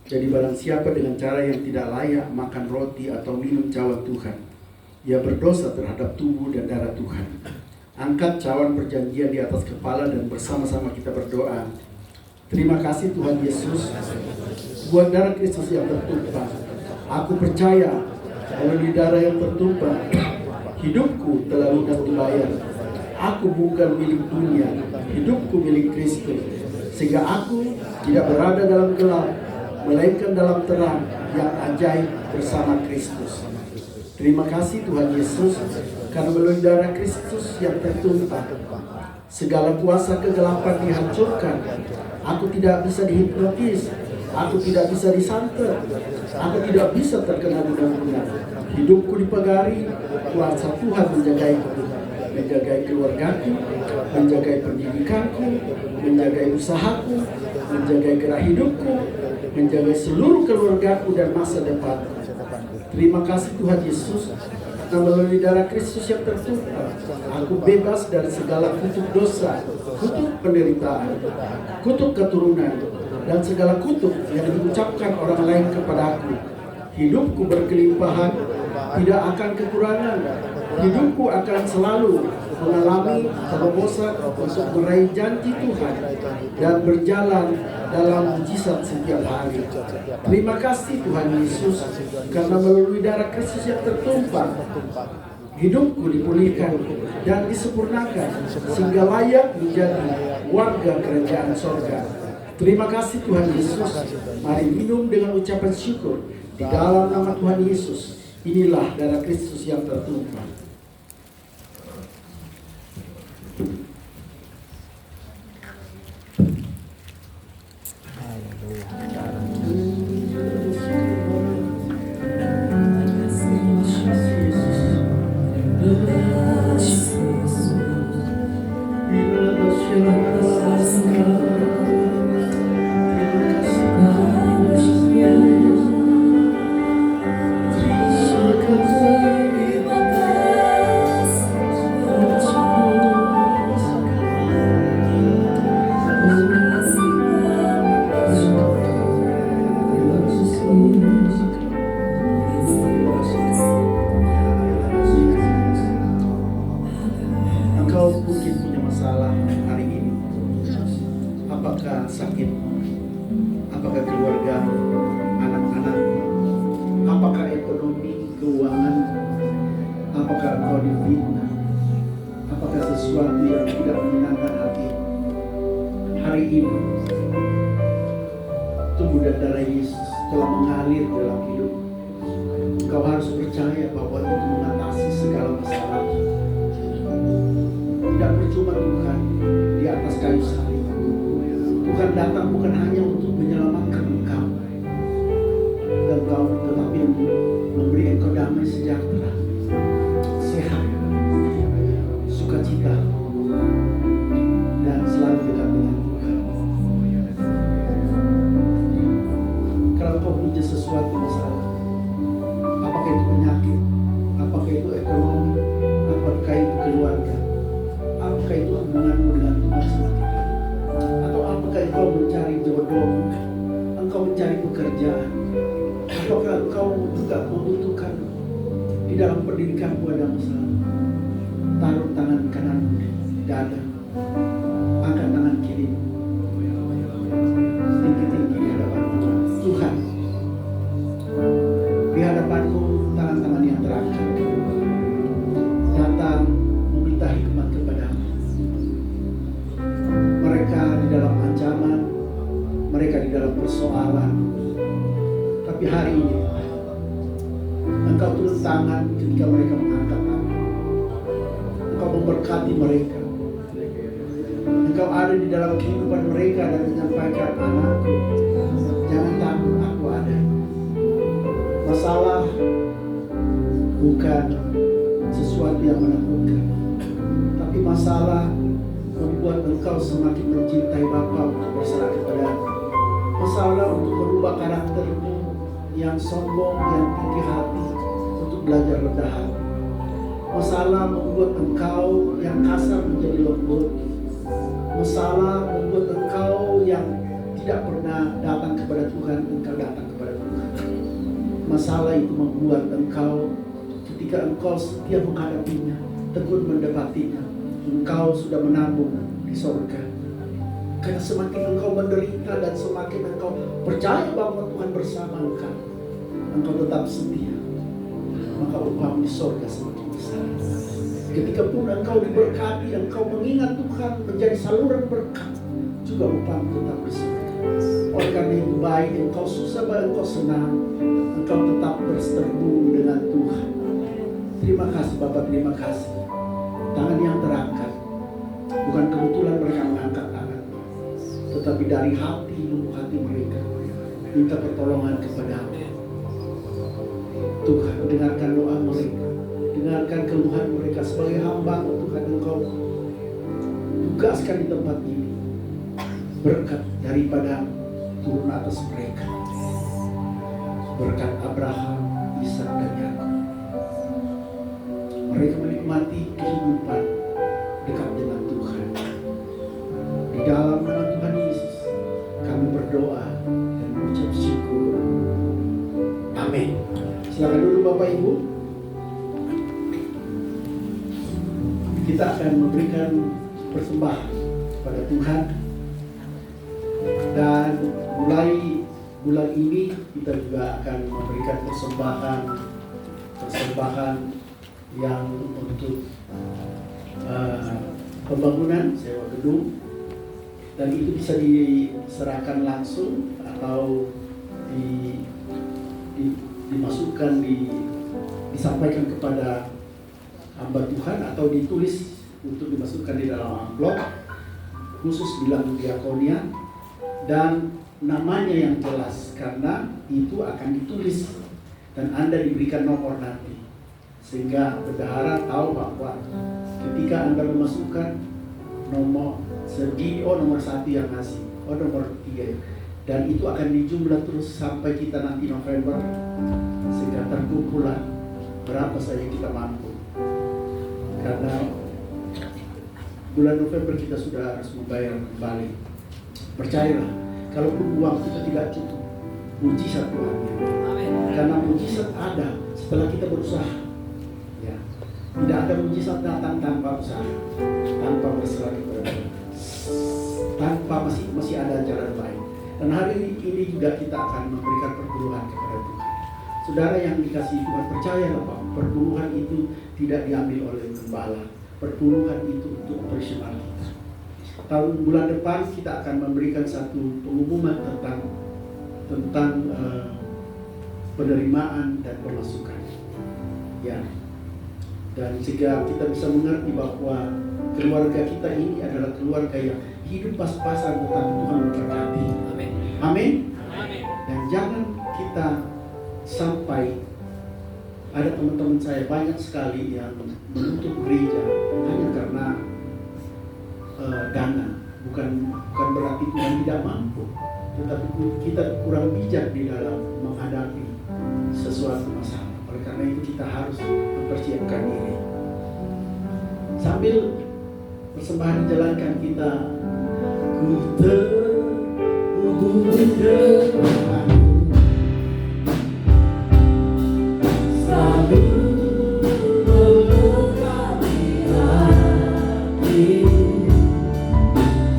Jadi barang siapa dengan cara yang tidak layak makan roti atau minum cawan Tuhan, ia berdosa terhadap tubuh dan darah Tuhan. Angkat cawan perjanjian di atas kepala dan bersama-sama kita berdoa. Terima kasih Tuhan Yesus buat darah Kristus yang tertumpah. Aku percaya melalui darah yang tertumpah, hidupku telah lunas dibayar. Aku bukan milik dunia, hidupku milik Kristus. Sehingga aku tidak berada dalam gelap, melainkan dalam terang yang ajaib bersama Kristus. Terima kasih Tuhan Yesus, karena melalui darah Kristus yang tertumpah, segala kuasa kegelapan dihancurkan. Aku tidak bisa dihipnotis, aku tidak bisa disantet, aku tidak bisa terkena guna-guna. Hidupku dipagari, kuasa Tuhan menjagaiku, menjagai keluargaku, menjagai pendidikanku, menjagai usahaku, menjagai gerak hidupku, menjagai seluruh keluargaku dan masa depan. Terima kasih Tuhan Yesus, karena melalui darah Kristus yang tertumpah, aku bebas dari segala kutuk dosa, kutuk penderitaan, kutuk keturunan, dan segala kutuk yang diucapkan orang lain kepadaku. Hidupku berkelimpahan, tidak akan kekurangan. Hidupku akan selalu mengalami terobosan untuk meraih janji Tuhan dan berjalan dalam mujizat setiap hari. Terima kasih Tuhan Yesus, karena melalui darah Kristus yang tertumpah, hidupku dipulihkan dan disempurnakan sehingga layak menjadi warga kerajaan sorga. Terima kasih Tuhan Yesus. Mari minum dengan ucapan syukur di dalam nama Tuhan Yesus. Inilah darah Kristus yang tertumpah. sakit? Apakah keluarga, anak-anak? Apakah ekonomi, keuangan? Apakah engkau difitnah? Apakah sesuatu yang tidak menyenangkan hati? Hari ini tubuh dan darah Yesus telah mengalir dalam hidup. Engkau harus percaya bahwa itu mengatasi segala masalah. Tidak percuma Tuhan di atas kayu salib. Tuhan datang bukan hanya untuk menyelamatkan engkau dan engkau, tetapi untuk memberi engkau damai sejahtera, sehat, sukacita, dan selalu dekat dengan Tuhan. Kalau engkau punya sesuatu masalah, apakah itu penyakit, apakah itu ekonomi, apakah itu keluarga, apakah itu hubunganmu dengan Tuhan sendiri, atau apakah engkau mencari jodoh, engkau mencari pekerjaan, apakah engkau juga membutuhkan di dalam pendidikanmu ada masalah, taruh tangan kananmu di dada, angkat tangan kiri tinggi-tinggi di hadapan Tuhan. Di hadapanku tangan-tangan yang terangkat datang meminta hikmat kepadamu. Mereka di dalam ancaman, mereka di dalam persoalan, tapi hari ini Engkau turun tangan ketika mereka mengangkat tangan. Engkau memberkati mereka. Engkau ada di dalam kehidupan mereka dan menyampaikan, anakku, jangan takut, aku ada. Masalah bukan sesuatu yang menakutkan, tapi masalah membuat engkau semakin mencintai Bapa untuk berserah kepada-Nya. Masalah untuk merubah karaktermu yang sombong, yang tinggi hati, untuk belajar rendah hati. Masalah membuat engkau yang kasar menjadi lembut. Masalah membuat engkau yang tidak pernah datang kepada Tuhan, engkau datang kepada Tuhan. Masalah itu membuat engkau, ketika engkau setia menghadapinya, tekun mendekatinya, engkau sudah menabung di surga. Karena semakin engkau menderita dan semakin engkau percaya bahwa Tuhan bersama engkau tetap setia, maka upahmu di surga semakin besar. Ketika pun engkau diberkati, engkau mengingat Tuhan menjadi saluran berkat, juga upahmu tetap di surga. Oleh karena itu, baik engkau susah, baik engkau senang, engkau tetap berseteru dengan Tuhan. Terima kasih Bapak, terima kasih. Tangan yang terangkat, bukan kebetulan mereka mengangkat tangan, tetapi dari hati, lubuk hati mereka minta pertolongan kepada-Mu. Tuhan, dengarkan doa mereka, dengarkan keluhan mereka sebagai hamba Tuhan. Engkau tugaskan di tempat ini berkat daripada turun atas mereka, berkat Abraham, Ishak, dan Yakub. Mereka menikmati kehidupan dekat dengan Tuhan. Di dalam nama Tuhan Yesus kami berdoa dan mengucap syukur. Amin. Silakan dulu Bapak Ibu. Kita akan memberikan persembahan kepada Tuhan. Dan mulai bulan ini kita juga akan memberikan persembahan yang untuk pembangunan sewa gedung, dan itu bisa diserahkan langsung atau dimasukkan disampaikan kepada hamba Tuhan, atau ditulis untuk dimasukkan di dalam amplop khusus bilang diakonia, dan namanya yang jelas, karena itu akan ditulis dan Anda diberikan nomor nanti, sehingga bendahara tahu bahwa ketika Anda memasukkan nomor segini, nomor 1 yang ngasih, nomor 3, dan itu akan dijumlah terus sampai kita nanti November, sehingga terkumpulan berapa saja kita mampu. Karena bulan November kita sudah harus membayar kembali. Percayalah, kalaupun uang kita tidak cukup, mujizat Tuhan. Karena mujizat ada setelah kita berusaha. Ya. Tidak ada mujizat datang tanpa usaha, tanpa berserah kepada Tuhan. tanpa masih ada jalan lain. Dan hari ini juga kita akan memberikan perpuluhan kepada Tuhan. Saudara yang dikasihi Tuhan, percayalah bahwa perpuluhan itu tidak diambil oleh gembala. Perpuluhan itu untuk operasional kita. Bulan depan kita akan memberikan satu pengumuman tentang penerimaan dan pemasukan. Ya. Dan sehingga kita bisa mengerti bahwa keluarga kita ini adalah keluarga yang hidup pas-pasan tetapi Tuhan memberkati. Amin. Amin. Amin. Dan jangan kita sampai ada teman-teman saya banyak sekali yang menutup gereja hanya karena dana. Bukan berarti Tuhan tidak mampu, tetapi kita kurang bijak di dalam menghadapi sesuatu masalah. Oleh karena itu kita harus mempersiapkan diri. Sambil persembahan dijalankan, kita ku terhubung denganmu, selalu melengkapi hatiku.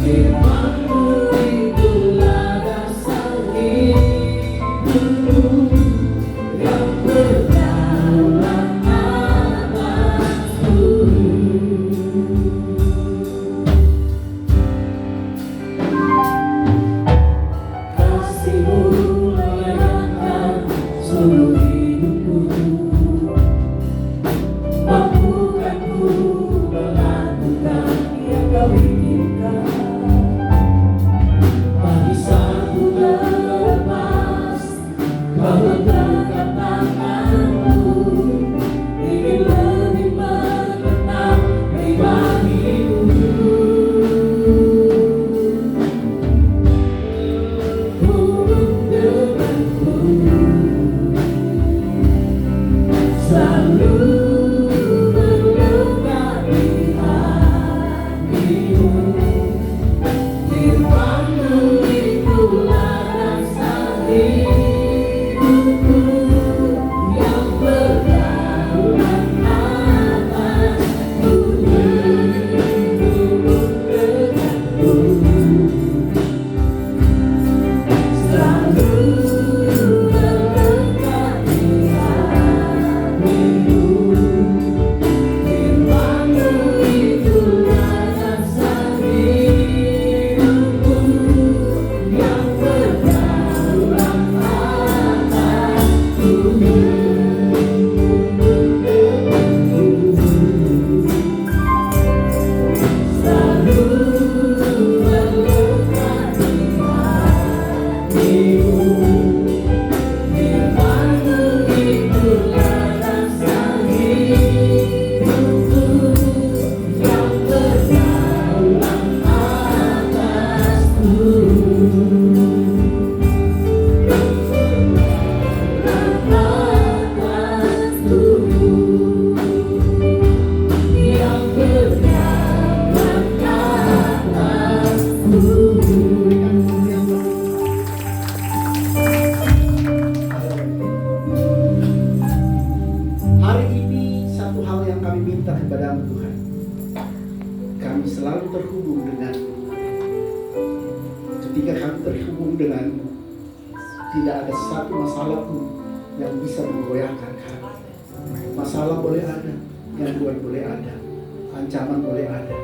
Firman-Mu itulah dasar hidupku yang berdaulat atas bumi. Kasih-Mu melayangkan seluruh hidupku, mampukan-Mu melakukan yang Kau inginkan. Tak bisa ku terlepas, Kau menggenggam tanganku, ingin lebih mengenal pribadi-Mu. Hubung denganku, selalu melengkapi hatimu. Firman-Mu itulah dasar hidupku yang berdaulat atas bumi. Hubung denganku, selalu melengkapi hatimu. Firman-Mu itulah dasar hidupku yang berdaulat atas bumi. Selalu melengkapi hatimu. Firman-Mu itulah dasar hidupku yang berdaulat atas bumi. Atas bumi yang berdaulat atas bumi. Hari ini satu hal yang kami minta kepada-Mu Tuhan, kami selalu terhubung dengan-Mu. Ketika kami terhubung dengan-Mu, tidak ada satu masalah pun yang bisa menggoyahkan kami. Masalah boleh ada, gangguan boleh ada, ancaman boleh ada,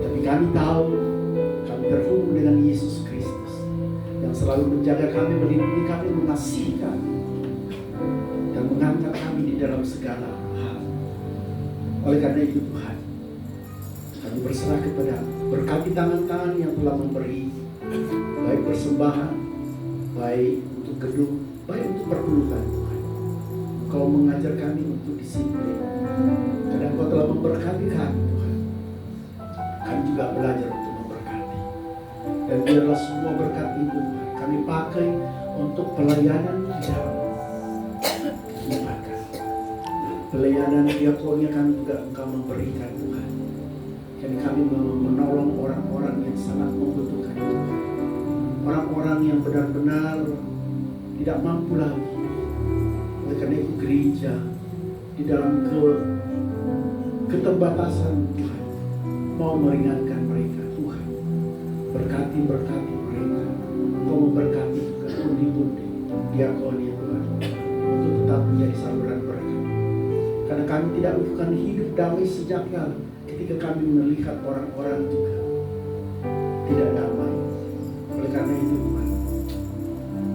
tapi kami tahu kami terhubung dengan Yesus Kristus yang selalu menjaga kami, melindungi kami, mengasihi kami, dan mengangkat kami di dalam segala hal. Oleh karena itu Tuhan, kami berserah kepada-Mu. Berkati tangan-tangan yang telah memberi, baik persembahan, baik untuk gedung, baik untuk perpuluhan Tuhan. Engkau mengajar kami untuk disiplin, dan Engkau telah memberkati kami Tuhan. Kami juga belajar untuk memberkati. Dan biarlah semua berkat itu Tuhan kami pakai untuk pelayanan di dalam ibadah. Pelayanan diakonia kami juga Engkau memberikan Tuhan. Dan kami menolong orang-orang yang sangat membutuhkan Tuhan. Orang-orang yang benar-benar tidak mampu lagi. Oleh karena itu gereja di dalam keterbatasan Tuhan mau meringankan mereka Tuhan. Berkati mereka, Kau memberkati juga pundi-pundi diakoni Tuhan, untuk tetap menjadi saluran berkat. Karena kami tidak bukan hidup damai sejahtera ketika kami melihat orang-orang juga tidak damai. Oleh karena itu Tuhan,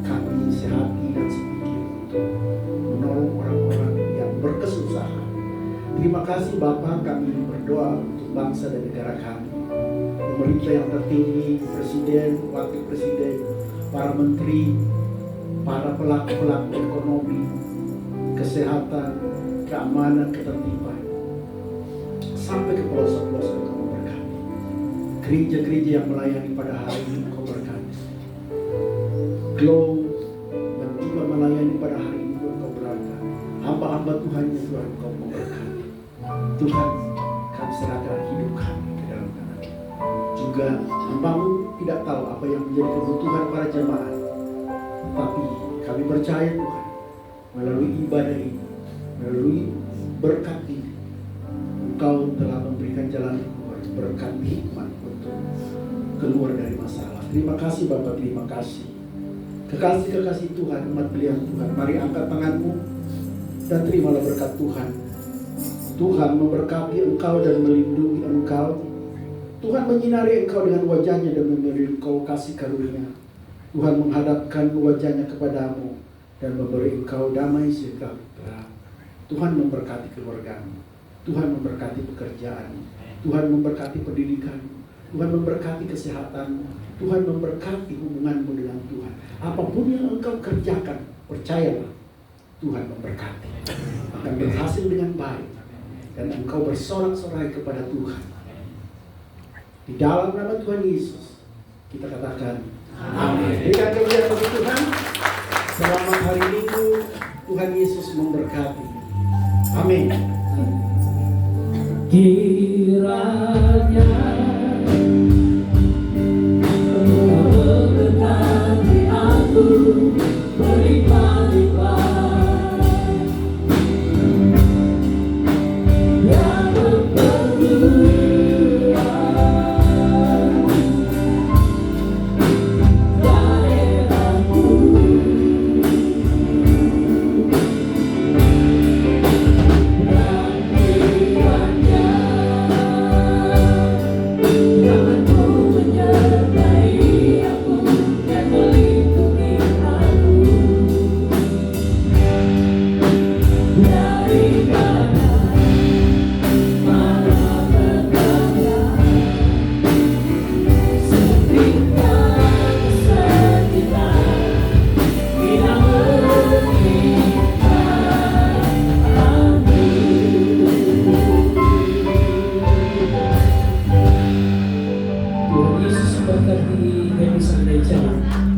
kami sehati dan sepikir untuk menolong orang-orang yang berkesusahan. Terima kasih Bapa, kami berdoa untuk bangsa dan negara kami, pemerintah yang tertinggi, presiden, wakil presiden, para menteri, para pelaku-pelaku ekonomi, kesehatan, keamanan, ketertiban, sampai ke pelosok-pelosok Kau berkati. Gereja-gereja yang melayani pada hari ini Kau berkati. Glow yang juga melayani pada hari ini Kau berkati. Hamba-hamba Tuhan yang Tuhan Kau memberkati. Tuhan, kami serahkan hidup kami ke dalam tangan. Juga hamba-Mu tidak tahu apa yang menjadi kebutuhan para jemaat, tapi kami percaya Tuhan, melalui ibadah ini, melalui berkat ini, Engkau telah memberikan jalan keluar, berkat hikmat untuk keluar dari masalah. Terima kasih Bapak, terima kasih. Kekasih-kekasih Tuhan, umat pilihan Tuhan, mari angkat tanganmu dan terimalah berkat Tuhan. Tuhan memberkati engkau dan melindungi engkau. Tuhan menyinari engkau dengan wajahnya dan memberi engkau kasih karunia. Tuhan menghadapkan wajahnya kepadamu dan memberi engkau damai sejahtera. Tuhan memberkati keluargamu. Tuhan memberkati pekerjaanmu. Tuhan memberkati pendidikanmu. Tuhan memberkati kesehatanmu. Tuhan memberkati hubunganmu dengan Tuhan. Apapun yang engkau kerjakan, percayalah, Tuhan memberkati. Akan berhasil dengan baik. Dan engkau bersorak-sorai kepada Tuhan. Di dalam nama Tuhan Yesus, kita katakan amin. Berikan kemuliaan bagi Tuhan. Selamat hari Minggu. Tuhan Yesus memberkati. Amin. Kiranya memberkati aku berlimpah-limpah. Tuhan Yesus memberkati kami sampai jalan.